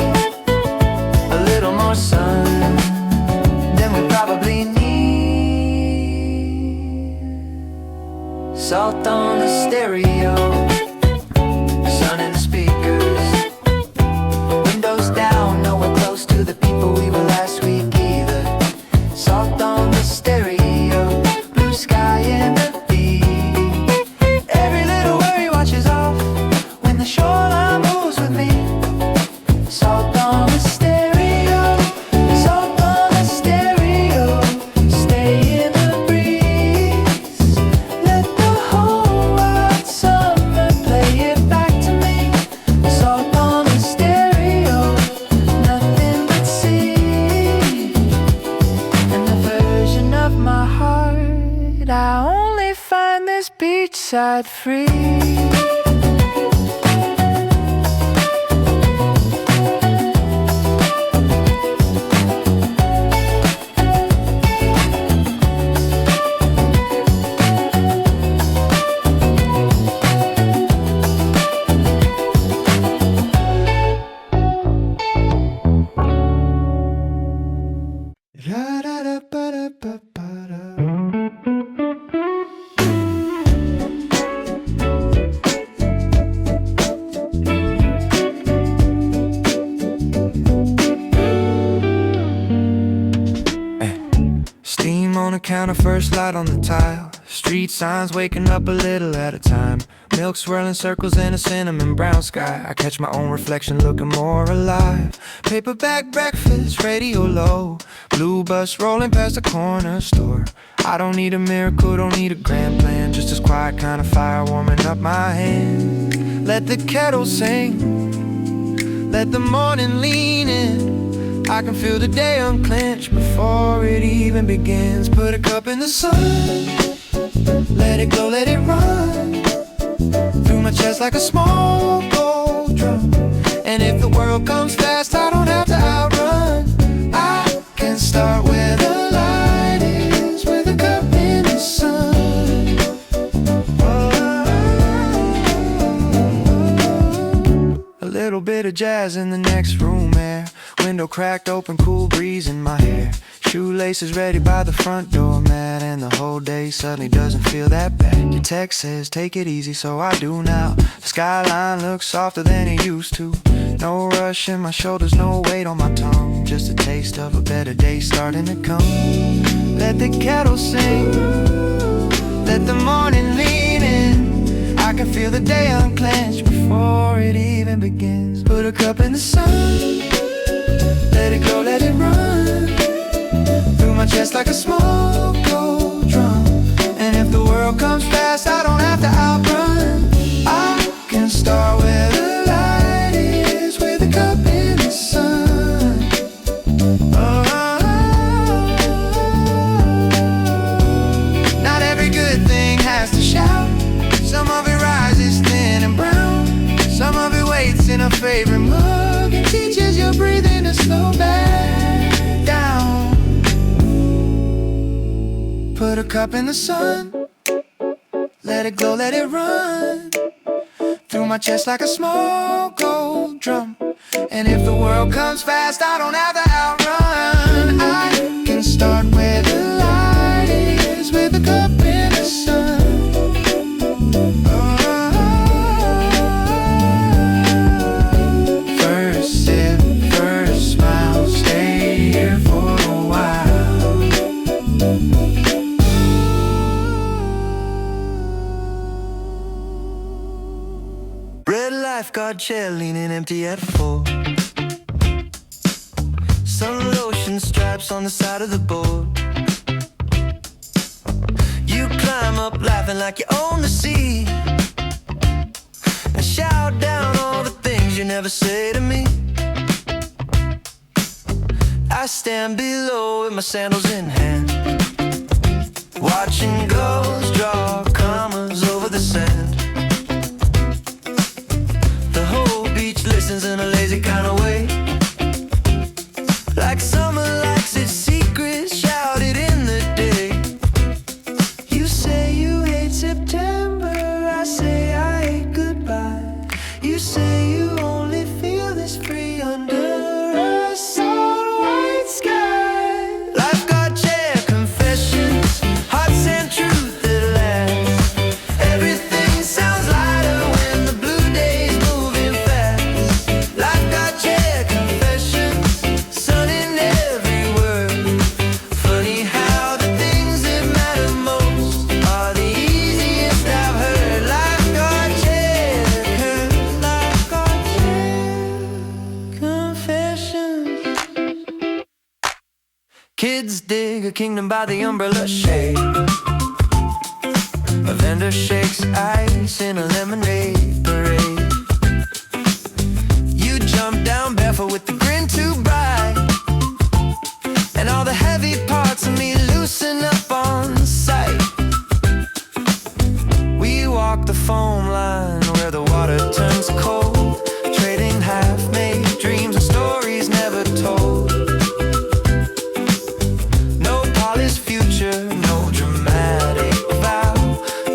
a little more sun than we probably need. Salt on the stereo, sun in the speakers, windows down, nowhere close to the people we were last week either. Salt on the stereo, blue sky in the beat. Every little worry washes off when the shoreline moves with me. Salt on the stereo, salt on the stereo, stay in the breeze. Let the whole wide summer play it back to me. Salt on the stereo, nothing but sea. And the version of my heart I only find this beachside free. Steam on the counter, first light on the tile. Street signs waking up a little at a time. Milk swirling circles in a cinnamon brown sky. I catch my own reflection looking more alive. Paperback breakfast, radio low. Blue bus rolling past the corner store. I don't need a miracle, don't need a grand plan. Just this quiet kind of fire warming up my hand. Let the kettle sing, let the morning lean in. I can feel the day unclench before it even begins. Put a cup in the sun, let it glow, let it run through my chest like a small gold drum. And if the world comes fast, I don't have to outrun. I can start where the light is, with a cup in the sun. A little bit of jazz in the next room, air window cracked open, cool breeze in my hair. Shoelaces ready by the front door, man, and the whole day suddenly doesn't feel that bad. Your text says take it easy, so I do now. The skyline looks softer than it used to. No rush in my shoulders, no weight on my tongue. Just a taste of a better day starting to come. Let the kettle sing, let the morning lean in. I can feel the day unclench before it even begins. Put a cup in the sun, let it go, let it run through my chest like a small gold drum. And if the world comes fast, I don't have to outrun. I can start where the light is, with a cup in the sun. Not every good thing has to shout. Some of it rises thin and brown. Some of it waits in a favorite mug and teaches your breathing to slow back down. Put a cup in the sun, let it glow, let it run through my chest like a small gold drum. And if the world comes fast, I don't have to outrun. I can start where the light is, with a cup in the sun. First sip, first smile, stay here for a while. Red lifeguard chair leaning empty at 4. Sun lotion stripes on the side of the board. You climb up laughing like you own the sea, and shout down all the things you never say to me. I stand below with my sandals in hand, watching gulls draw commas over the sand. The whole beach listens in a lazy kind of way, like summer likes its secrets shouted in the day. You say you hate September, I say I hate goodbye. You say you only feel this free under a salt white sky. Lifeguard chair confessions, hot sand truth that lasts. Everything sounds lighter when the blue day's moving fast. Lifeguard chair confessions, sun in every word. Funny how the things that matter most are the easiest I've heard. Lifeguard chair, lifeguard chair confessions. Kids dig a kingdom by the umbrella shade. A vendor shakes ice in a lemonade parade. You jump down barefoot with the grin too bright, and all the heavy parts of me loosen up on sight. We walk the foam line where the water turns cold, trading half-made dreams and stories never told. No polished future, no dramatic vow,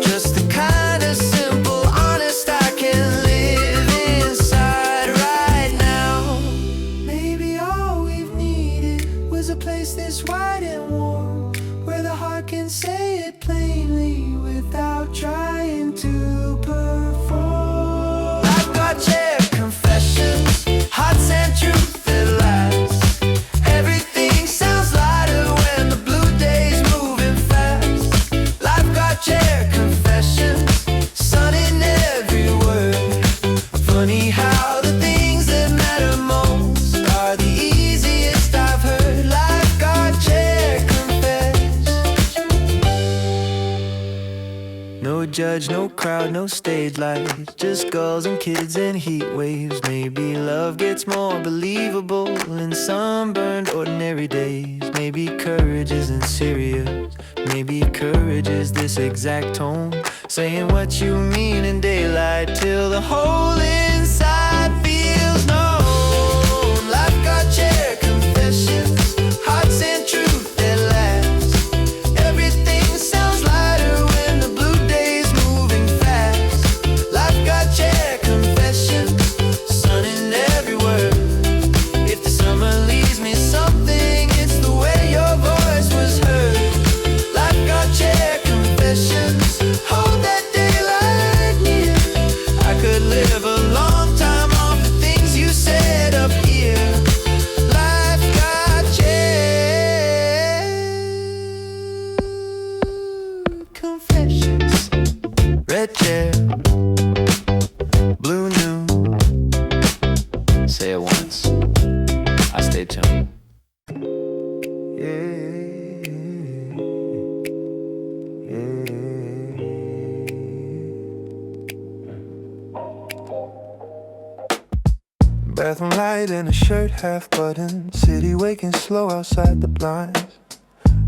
just the kind of simple, honest I can live inside right now. Maybe all we've needed was a place this wide and warm, where the heart can say it plainly without trying to perform. I've got chair confessions, hot sand truth that lasts. Everything sounds lighter when the blue day's moving fast. Life got chair confessions, sun in every word. Funny how the things that matter most are the easiest I've heard. Life got chair confessions. No judge, no crowd, no stage lights, just girls and kids and heat waves. Maybe love gets more believable in sunburned ordinary days. Maybe courage isn't serious, maybe courage is this exact tone, saying what you mean in daylight till the whole inside feels known. Life got chair confessions, hot sand truth that lasts. Everything sounds lighter when the blue day's moving fast. Life got chair confessions, sun in every word. If the summer leaves me something, it's the way your voice tune. Bathroom light and a shirt half buttoned, city waking slow outside the blinds.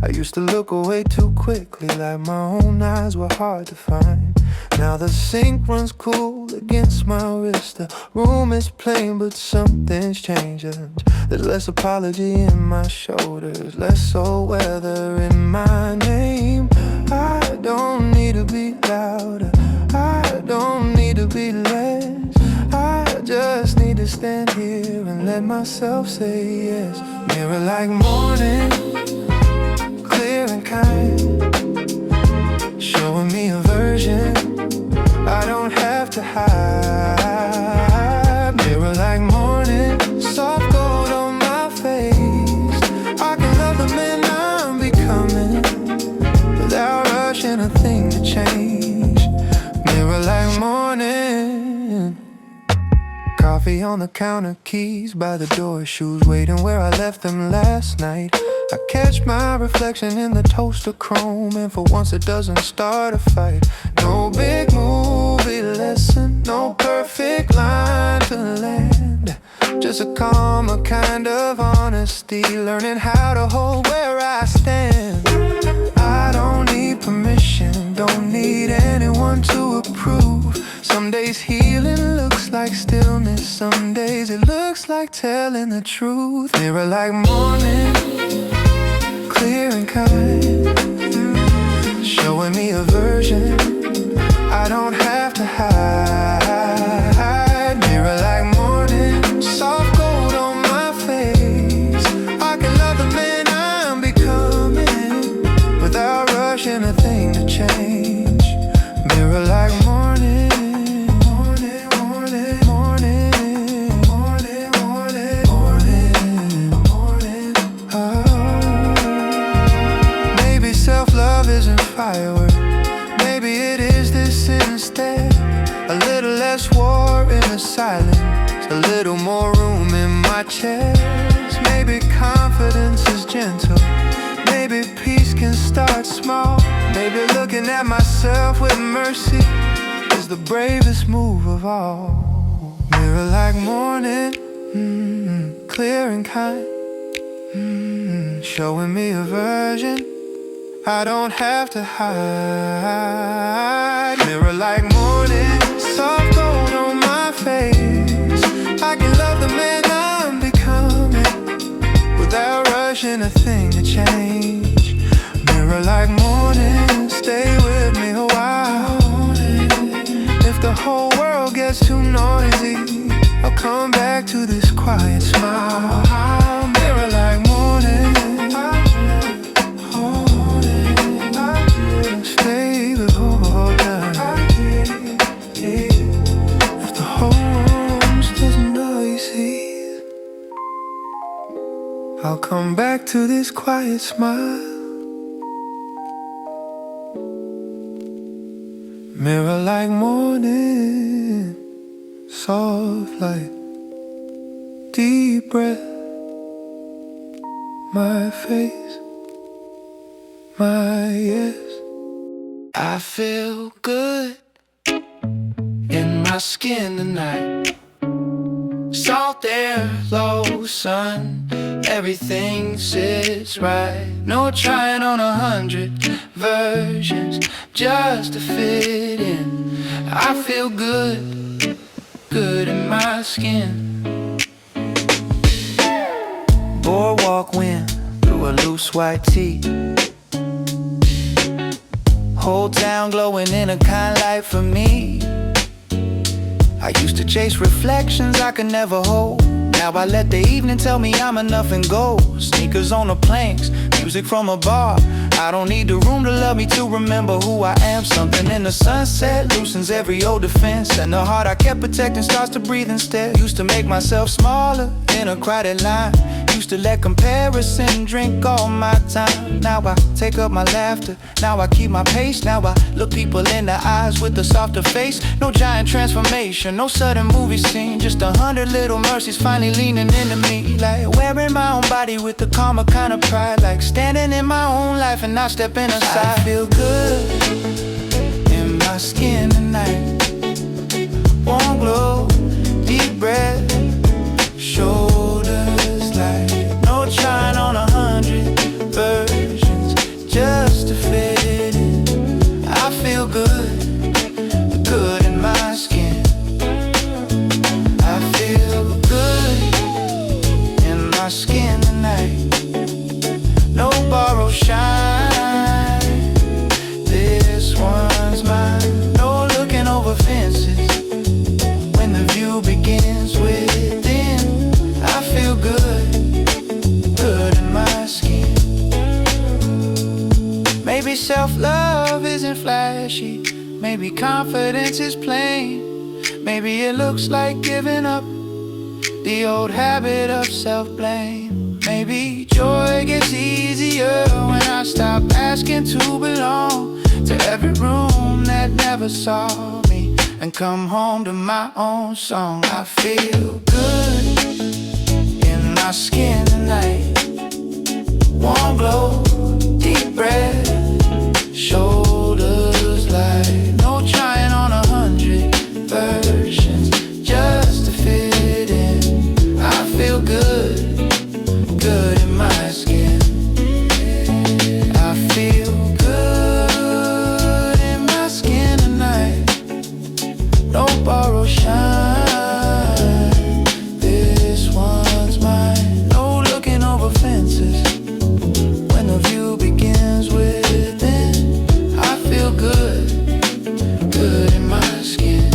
I used to look away too quickly, like my own eyes were hard to find. Now the sink runs cool against my wrist. The room is plain but something's changing. There's less apology in my shoulders, less old weather in my name. I don't need to be louder, I don't need to be less. I just need to stand here and let myself say yes. Mirror like morning, clear and kind, showing me a version I don't have to hide. Mirror like morning, soft gold on my face. I can love the man I'm becoming without rushing a thing to change. Mirror like morning, coffee on the counter, keys by the door, shoes waiting where I left them last night. I catch my reflection in the toaster chrome, and for once it doesn't start a fight. No big movie lesson, no perfect line to land, just a calmer kind of honesty, learning how to hold where I stand. I don't need permission, don't need anyone to approve. Some days healing looks like stillness, some days it looks like telling the truth. Mirror like morning, clear and kind, showing me a version I don't have to hide. Mirror like morning, soft gold on my face. I can love the man I'm becoming without rushing a thing to change. Mirror like morning, morning, morning, morning, morning, morning, morning, morning. Oh. Maybe self-love isn't fireworks, maybe it is this instead. A little less war in the silence, a little more room in my chest. Maybe confidence is gentle, maybe peace can start small. Maybe looking at myself with mercy is the bravest move of all. Mirror like morning, clear and kind, showing me a version I don't have to hide. Mirror like morning, soft gold on my face. I can love the man I'm becoming without rushing a thing to change. Mirror like morning, stay with me a while. If the whole world gets too noisy, I'll come back to this quiet smile. Mirror like morning, stay the whole time. If the whole world's just noisy, I'll come back to this quiet smile. Mirror like morning, soft light, deep breath, my face, my yes. I feel good in my skin tonight. Salt air, low sun, everything sits right. No trying on 100 versions just to fit in. I feel good, good in my skin. Boardwalk wind through a loose white tee, whole town glowing in a kind light for me. I used to chase reflections I could never hold. Now I let the evening tell me I'm enough and go. Sneakers on the planks, music from a bar. I don't need the room to love me to remember who I am. Something in the sunset loosens every old defense, and the heart I kept protecting starts to breathe instead. Used to make myself smaller in a crowded line. Used to let comparison drink all my time. Now I take up my laughter, now I keep my pace. Now I look people in the eyes with a softer face. No giant transformation, no sudden movie scene, just 100 little mercies finally leaning into me. Like wearing my own body with the calmer kind of pride. Like standing in my own life and not stepping aside. I feel good in my skin tonight. Warm glow, deep breath, shoulders light. No trying on 100 versions just to fit in. I feel good, good in my skin. I feel good in my skin tonight. No borrowed shine, this one's mine. No looking over fences when the view begins within. I feel good, good in my skin. Maybe self-love isn't flashy, maybe confidence is plain. Maybe it looks like giving up the old habit of self-blame. Maybe joy gets easier when I stop asking to belong to every room that never saw me and come home to my own song. I feel good in my skin tonight. Warm glow, deep breath, shoulders light. No trying on 100 versions just to fit in. I feel good, good in my skin. I feel good in my skin tonight. No borrowed shine, this one's mine. No looking over fences when the view begins within. I feel good, good in my skin.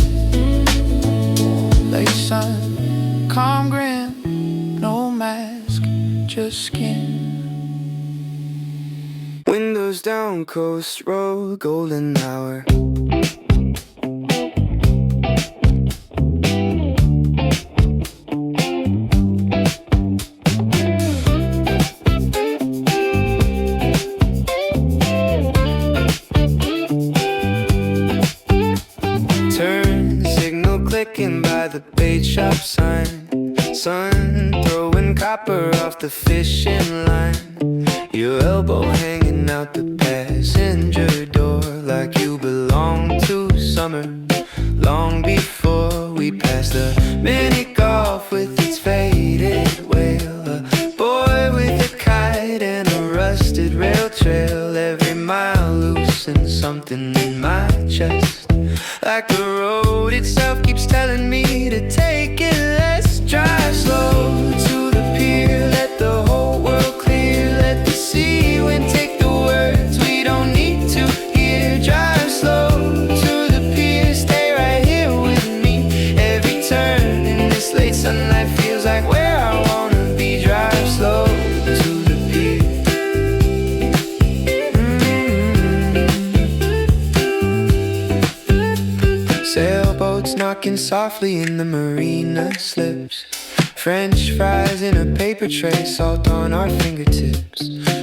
Late sun, calm grin, no mask, just skin. Windows down, coast road, golden hour. Turn signal clicking by the bait shop sign. Sun throwing copper off the fishing line. Your elbow hanging out the passenger door like you belong to summer. Long before we passed the mini golf with its faded whale. A boy with a kite and a rusted rail trail. Every mile loosen something in my chest. Like the road itself keeps telling me to take it less. Drive slow to the pier, let the whole world clear. Let the sea wind take the words we don't need to hear. Drive slow to the pier, stay right here with me. Every turn in this late sunlight feels like where I wanna be. Drive slow to the pier. Sailboats knocking softly in the marina slips. French fries in a paper tray, salt on our fingertips.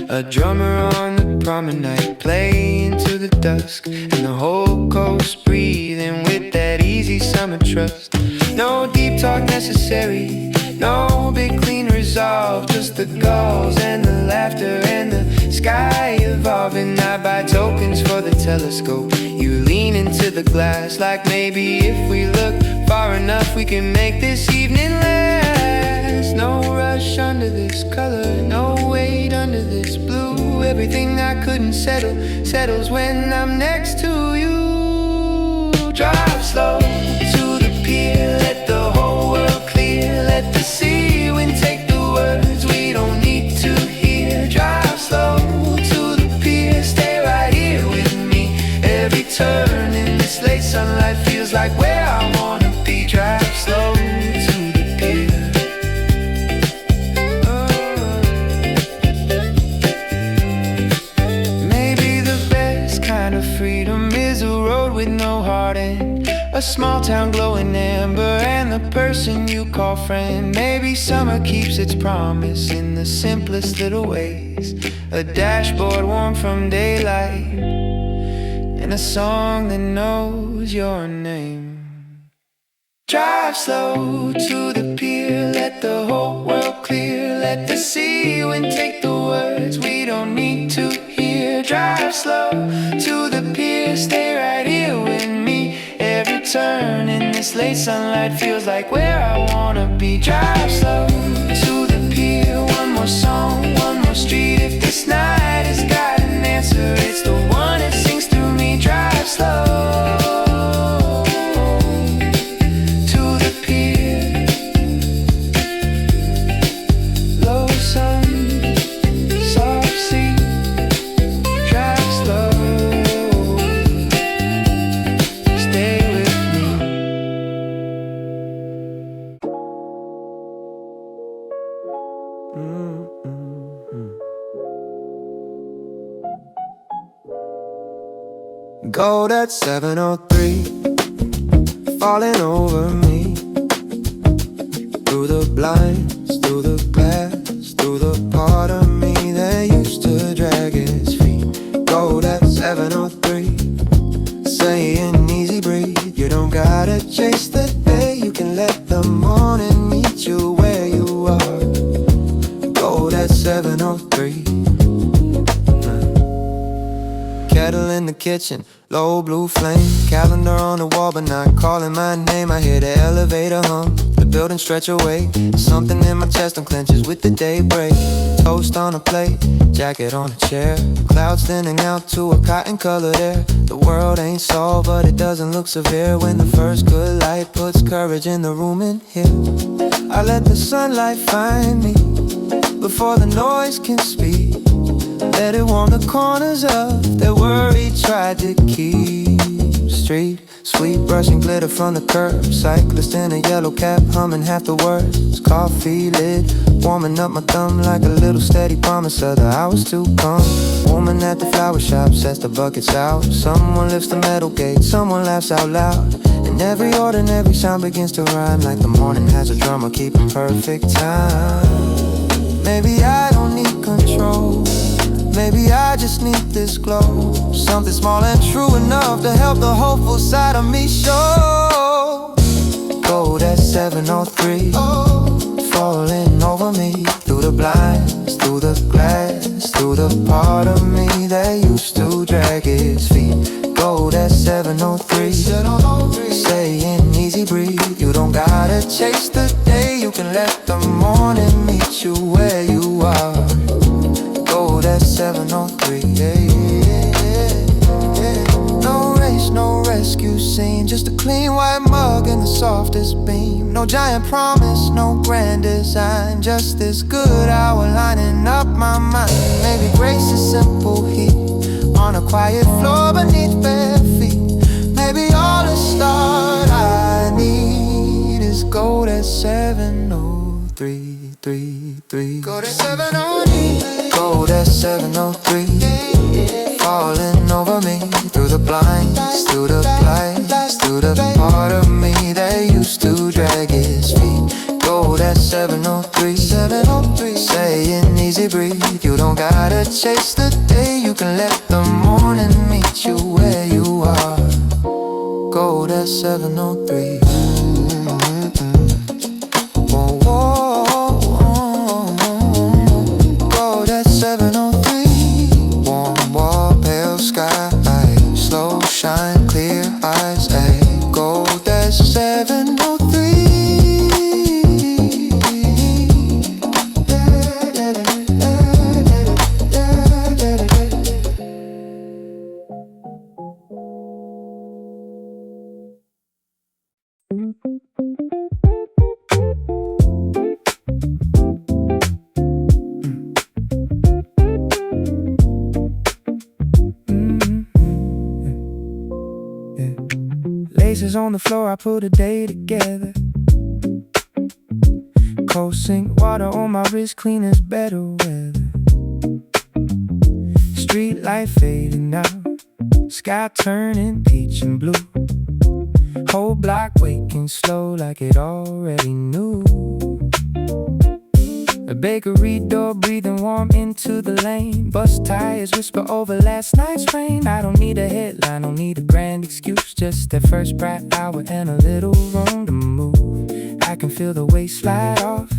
A drummer on the promenade, playing to the dusk. And the whole coast breathing with that easy summer trust. No deep talk necessary, no big clean resolve. Just the gulls and the laughter and the sky evolving. I buy tokens for the telescope. You lean into the glass like maybe if we look far enough we can make this evening last. No rush under this color, no weight under this blue. Everything I couldn't settle settles when I'm next to you. Drive slow to the pier, let the whole world clear. Let the sea wind take the words we don't need to hear. Drive slow to the pier, stay right here with me. Every turn in this late sunlight feels like where I wanna be. Drive slow to the pier. Maybe the best kind of freedom is a road with no heart end. A small town glowing amber and the person you call friend. Maybe summer keeps its promise in the simplest little ways. A dashboard warm from daylight, and a song that knows your name. Drive slow to the pier, let the whole world clear. Let the sea wind take the words we don't need to hear. Drive slow to the pier, stay right here with me. Every turn in this late sunlight feels like where I wanna be. Drive slow to the pier, one more song, one more street. If this night has got an answer, it's the one that sings through me. Drive slow to the pier. Low sun, soft sea. Drive slow, stay with me. Gold at 703, falling over me. Through the blinds, through the glass, through the part of me that used to drag its feet. Gold at 703, saying easy breathe. You don't gotta chase the day, you can let the morning meet you where you are. Gold at 703. Kettle in the kitchen, low blue flame. Calendar on the wall but not calling my name. I hear the elevator hum, the building stretch away. Something in my chest unclenches with the daybreak. Toast on a plate, jacket on a chair. Clouds thinning out to a cotton colored air. The world ain't solved but it doesn't look severe when the first good light puts courage in the room in here. I let the sunlight find me before the noise can speak. Let it warm the corners of that worry tried to keep street. Sweet brushing glitter from the curb. Cyclist in a yellow cap humming half the words. Coffee lit, warming up my thumb like a little steady promise of the hours to come. Woman at the flower shop sets the buckets out. Someone lifts the metal gate, someone laughs out loud. And every ordinary sound begins to rhyme like the morning has a drummer keeping perfect time. Maybe I don't need control, maybe I just need this glow. Something small and true enough to help the hopeful side of me show. Gold at 703, falling over me. Through the blinds, through the glass, through the part of me that used to drag its feet. Gold at 703, saying easy breathe. You don't gotta chase the day, you can let the morning meet you where you are. Gold at 703, yeah, yeah, yeah. No race, no rescue scene, just a clean white mug and the softest beam. No giant promise, no grand design, just this good hour lining up my mind. Maybe grace is simple heat on a quiet floor beneath bare feet. Maybe all the start I need is gold at 703, 3. Gold at 703, gold at 703, falling over me. Through the blinds, through the lights, through the part of me that used to drag its feet. Gold at 703, saying easy breathe. You don't gotta chase the day, you can let the morning meet you where you are. Gold at 703. Whoa, whoa, gold at 703. Warm wall, pale sky, slow shine, clear eyes. Ay, gold at 703. Laces on the floor, I put a day together. Cold sink water on my wrist, clean as better weather. Street light fading out, sky turning peach and blue. Whole block waking slow like it already knew. A bakery door breathing warm into the lane. Bus tires whisper over last night's rain. I don't need a headline, don't need a grand excuse. Just that first bright hour and a little room to move. I can feel the weight slide off,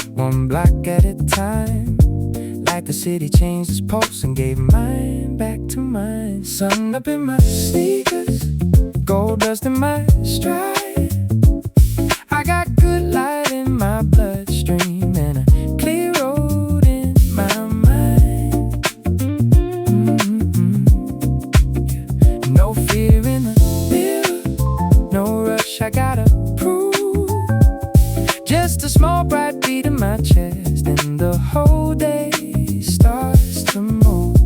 one block at a time. Like the city changed its pulse and gave mine back to mine. Sun up in my sneakers, gold dust in my stride. I got good light in my bloodstream and a clear road in my mind. No fear in the mirror, no rush I gotta prove. Just a small bright beat in my chest and the whole day starts to move.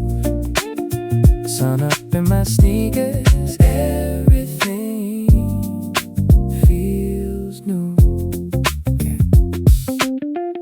Sun up in my sneakers, everything feels new.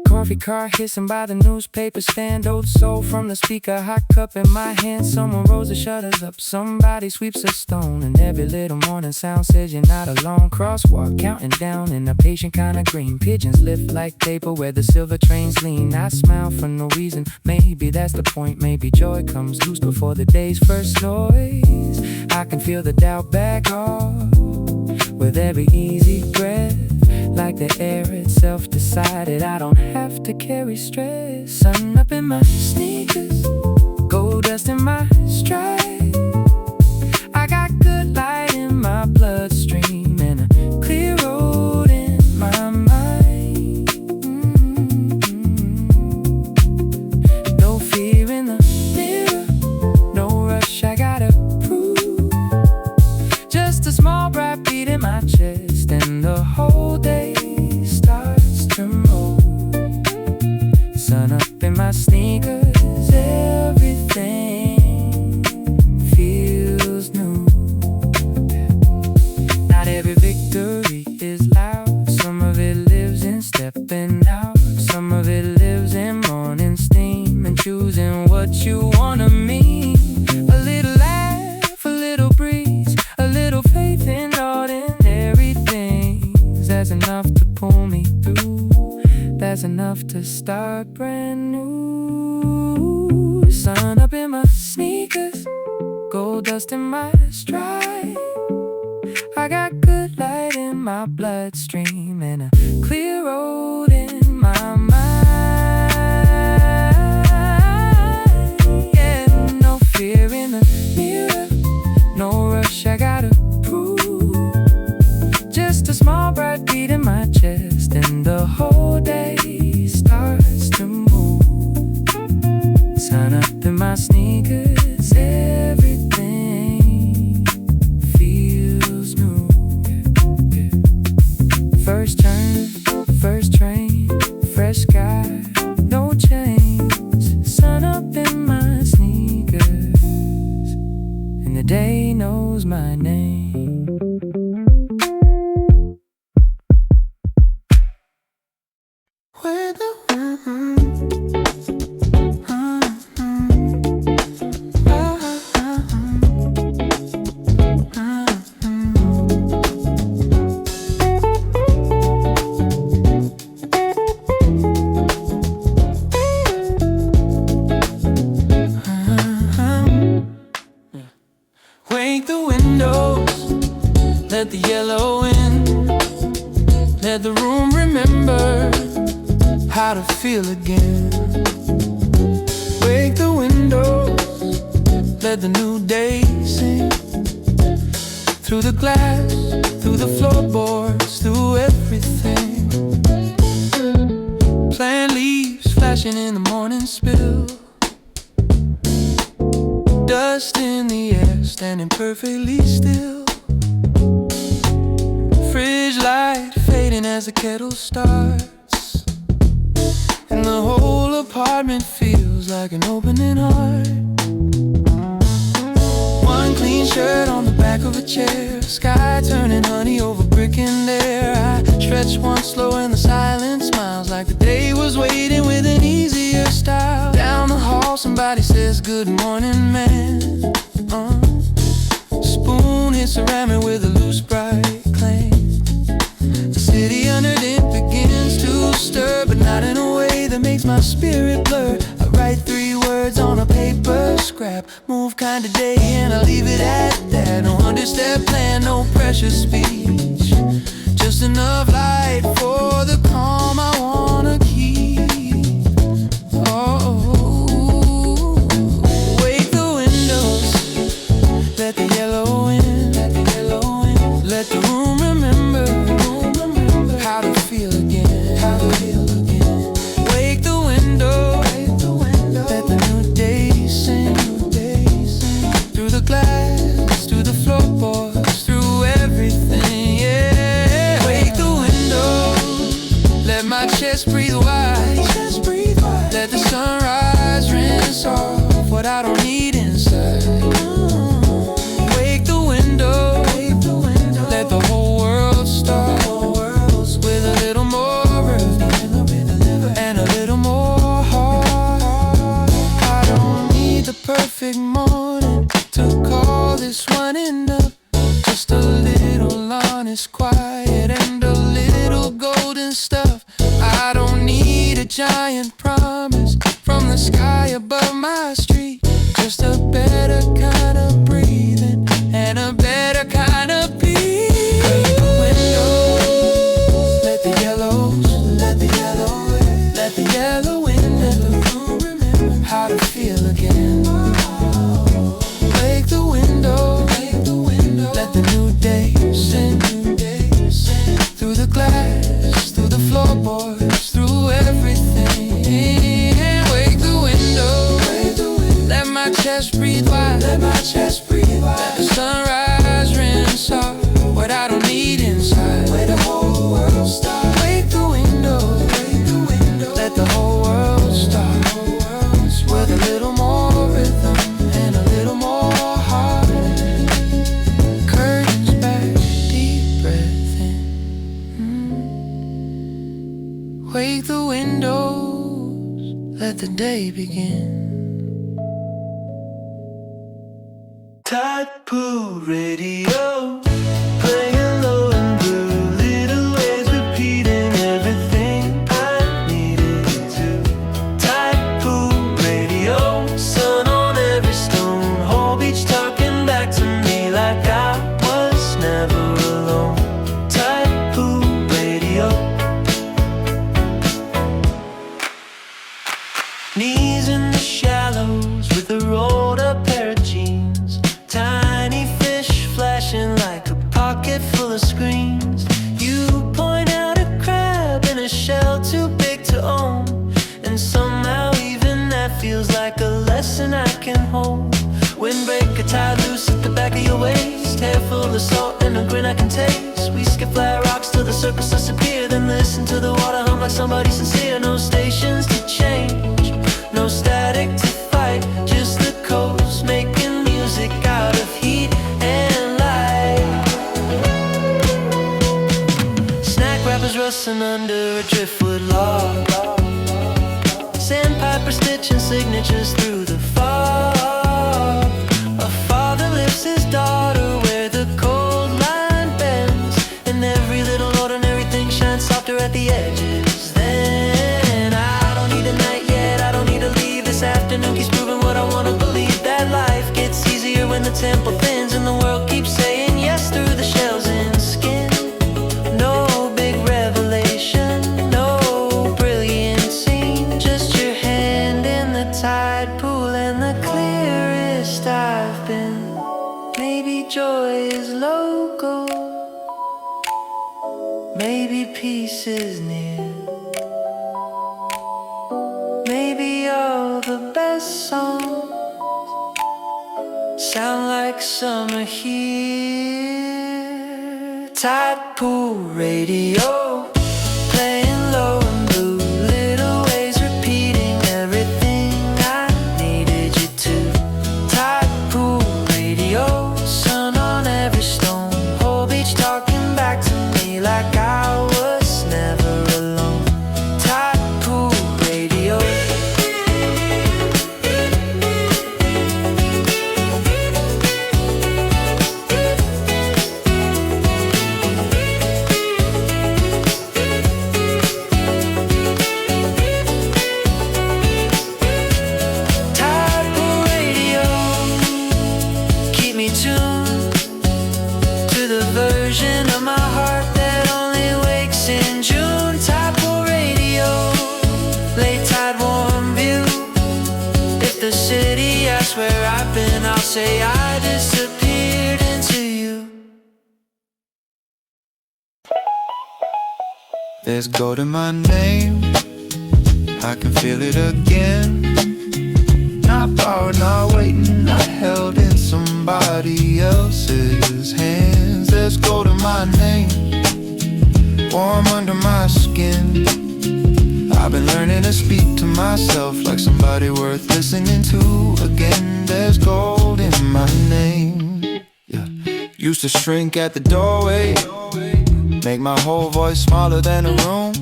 Coffee car hissing by the newspaper stand. Old soul from the speaker, hot cup in my hand. Someone rolls the shutters up, somebody sweeps a stone. And every little morning sound says you're not alone. Crosswalk counting down in a patient kind of green. Pigeons lift like paper where the silver trains lean. I smile for no reason, maybe that's the point. Maybe joy comes loose before the day's first noise. I can feel the doubt back off with every easy breath. Like the air itself decided I don't have to carry stress. Sun up in my sneakers, gold dust in my stride. I got good light in my bloodstream and a clear road in my mind. No fear in the mirror, no rush I gotta prove. Just a small bright beat in my chest and the whole day starts to move. Sun up in my sneakers, everything feels new. Not every victory is loud. Some of it lives in stepping out. Some of it lives in morning steam and choosing what you wanna mean. A little laugh, a little breeze, a little faith in ordinary things. That's enough to pull me through. That's enough to start brand new. Sun up in my sneakers, gold dust in my stride. I got good light in my bloodstream and a clear road in my mind. Yeah, no fear in the mirror, no rush I gotta prove. Just a small bright beat in my chest and the whole day starts to move. Sun up in my sneakers, everything feels new. First turn, first train, fresh sky, no change. Sun up in my sneakers, and the day knows my name. Wake the windows, let the yellow in. Let the room remember how to feel again. Wake the windows, let the new day sing. Through the glass, through the floorboards, through everything. Plant leaves flashing in the morning spill. Dust in the air, standing perfectly still. Fridge light fading as the kettle starts, and the whole apartment feels like an opening heart. One clean shirt on the back of a chair, sky turning honey over brick and air. I stretch one slow and the silence smiles like the day was waiting with an easier style. Down the hall somebody says good morning man. Spoon it ceramic with a loose bright clang. The city underneath begins to stir, but not in a way that makes my spirit blur. I write 3 words on a paper scrap, move kinda day and I leave it at that. No understep plan, no precious speech, just enough light for the calm I wanna keep. Oh, wake the windows, let the yellow in, let the room remember how to feel again. Wake the window, let the new day sing through the glass, through the floorboards, through everything. Yeah, wake the window, let my chest breathe wide, let the sunrise rinse off what I don't need inside. Wake the window, let the whole world start with a little more rhythm and a little more heart. I don't need the perfect morning to call this one enough. Just a little honest quiet and a little golden stuff. I don't need a giant promise from the sky above my street. Just a better kind of breathing and a better kind of peace. Break the windows, let the yellows, let the yellow in, let the room remember how to feel again. Wake the window, let the new day sing through the glass, through the floorboards, through everything. Wake the window, let my chest breathe wide, let the sunrise rinse off what I don't need inside. Where the whole world starts. Wake the window, let the whole world start with a little more rhythm and a little more heart. Curtains back, deep breath in. Wake the windows, let the day begin. JAZZHOP radio, playing low and blue, little ways repeating everything I needed to. JAZZHOP radio, sun on every stone, whole beach talking back to me like I was never alone. JAZZHOP radio, knees in the shallows with a rolled up pair of jeans. Tiny fish flashing like a pocket full of screens. You point out a crab in a shell too big to own, and somehow even that feels like a lesson I can hold. Windbreaker tied loose at the back of your waist, hair full of salt and a grin I can taste. We skip flat rocks till the surface disappear, then listen to the water hum like somebody sincere. No stations to change, no static to fight, just the coast making music out of heat and light. Snack wrappers rustling under a driftwood log, sandpiper stitching signatures through the fog. A father lifts his daughter where the cold line bends, and every little ordinary thing shines softer at the edges. Then I don't need a night yet, I don't need to leave. This afternoon keeps proving what I wanna believe, that life gets easier when the tempo thins and the world keeps saying yes through the shells in skin. No big revelation, no brilliant scene, just your hand in the tide pool and the clearest I've been. Maybe joy is local, maybe peace is near, maybe all the best songs sound like summer here. JAZZHOP radio, playing low and blue, little ways repeating everything I needed you to. JAZZHOP radio, sun on every stone, whole beach talking back to me like I was never alone. JAZZHOP radio. say I disappeared into you. There's gold in my name, I can feel it again. Not borrowed, not waiting, not held in somebody else's hands. There's gold in my name, warm under my skin. I've been learning to speak to myself like somebody worth listening to again. There's gold in my name. Yeah. Used to shrink at the doorway, make my whole voice smaller than a room.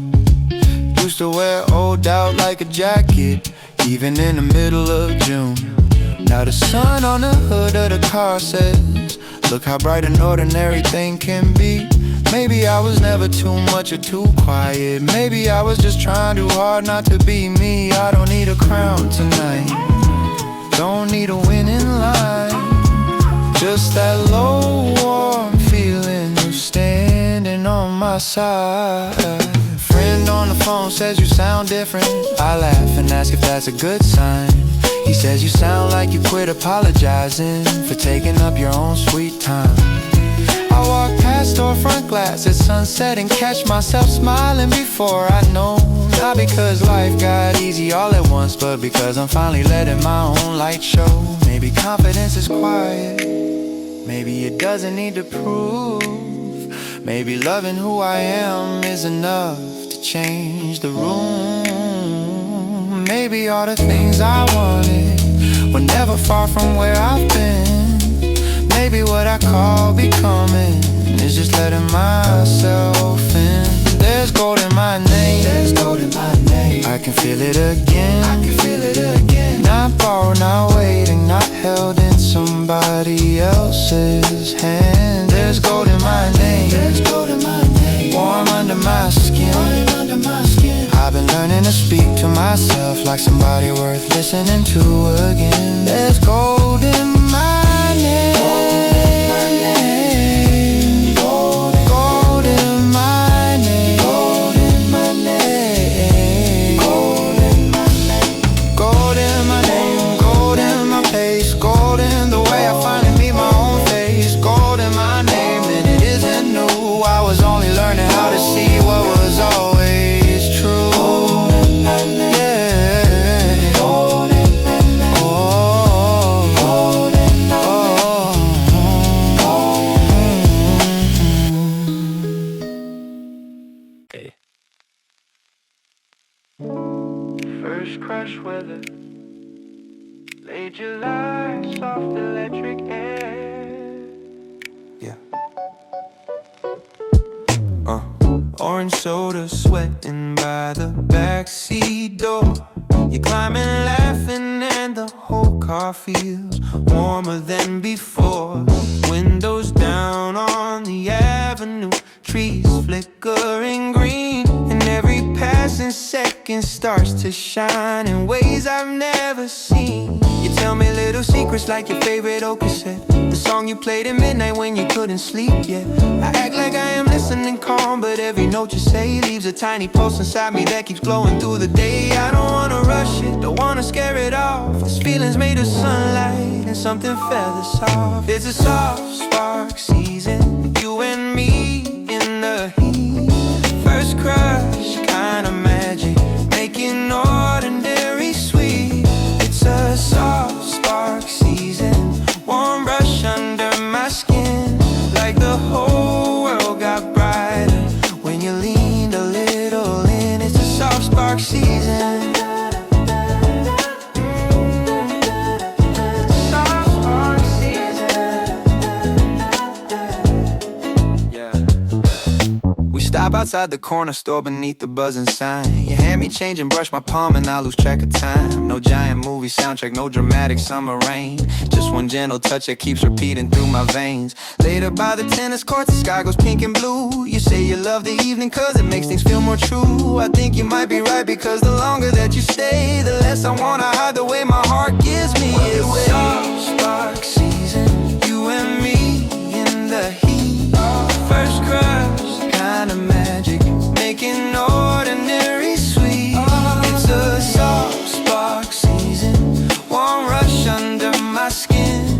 Used to wear old doubt like a jacket, even in the middle of June. Now the sun on the hood of the car says, look how bright an ordinary thing can be. Maybe I was never too much or too quiet. Maybe I was just trying too hard not to be me. I don't need a crown tonight, don't need a winning line. Just that low warm feeling of standing on my side. Friend on the phone says you sound different. I laugh and ask if that's a good sign. He says you sound like you quit apologizing for taking up your own sweet time. I walk past storefront glass at sunset and catch myself smiling before I know. Not because life got easy all at once, but because I'm finally letting my own light show. Maybe confidence is quiet, maybe it doesn't need to prove. Maybe loving who I am is enough to change the room. Maybe all the things I wanted were never far from where I've been. Maybe what I call becoming is just letting myself in. There's gold in my name, there's gold in my name. I can feel it again, I can feel it again. Not borrowed, not waiting, not held in somebody else's hand. There's gold in my name, there's gold in my name. Warm under my skin, under my skin. I've been learning to speak to myself like somebody worth listening to again. There's gold in my name. First crush weather, late July, soft electric air. Yeah. Orange soda sweating by the backseat door. You're climbing, laughing, and the whole car feels warmer than before. Windows down on the avenue, trees flickering green, and every passing second starts to shine in ways I've never seen. You tell me little secrets like your favorite old cassette, the song you played at midnight when you couldn't sleep yet. I act like I am listening calm, but every note you say leaves a tiny pulse inside me that keeps glowing through the day. I don't wanna rush it, don't wanna scare it off. This feeling's made of sunlight and something feather soft. It's a soft spark season, you and me in the heat. First crush, kinda magic, making ordinary sweet. It's a soft spark season, warm brush under my skin, like the whole world got brighter when you leaned a little in. It's a soft spark season. Stop outside the corner store beneath the buzzing sign. You hand me change and brush my palm and I lose track of time. No giant movie soundtrack, no dramatic summer rain, just one gentle touch that keeps repeating through my veins. Later by the tennis courts, the sky goes pink and blue. You say you love the evening cause it makes things feel more true. I think you might be right, because the longer that you stay, the less I wanna hide the way my heart gives me away. Soft spark season, you and me in the heat. First crush, kind of magic, making ordinary sweet. It's a soft spark season, warm rush under my skin,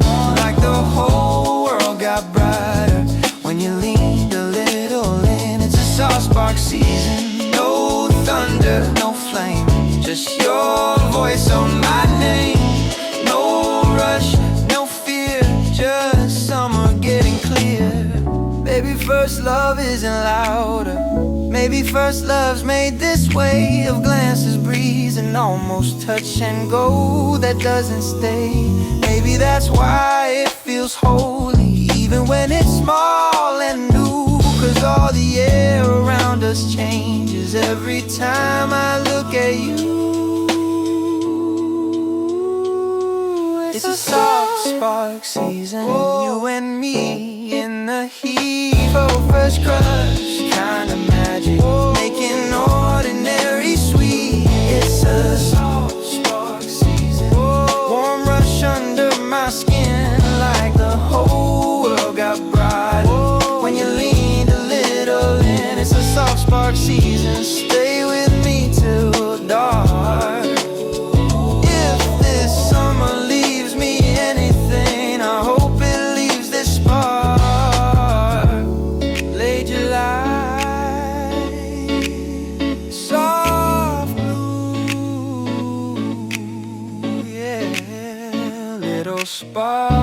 love isn't louder. Maybe first love's made this way, of glances, breeze, and almost touch and go that doesn't stay. Maybe that's why it feels holy, even when it's small and new. Cause all the air around us changes every time I look at you. It's a soft spark season, you and me in the heat. For first crush, kind of magic, making ordinary sweet. It's a soft spark season, warm rush under my skin, like the whole world got brighter when you leaned a little in. It's a soft spark season, stay with me till dark. If this summer leaves me anything, I hope it leaves this spark. Late July, soft blue, yeah, little spark.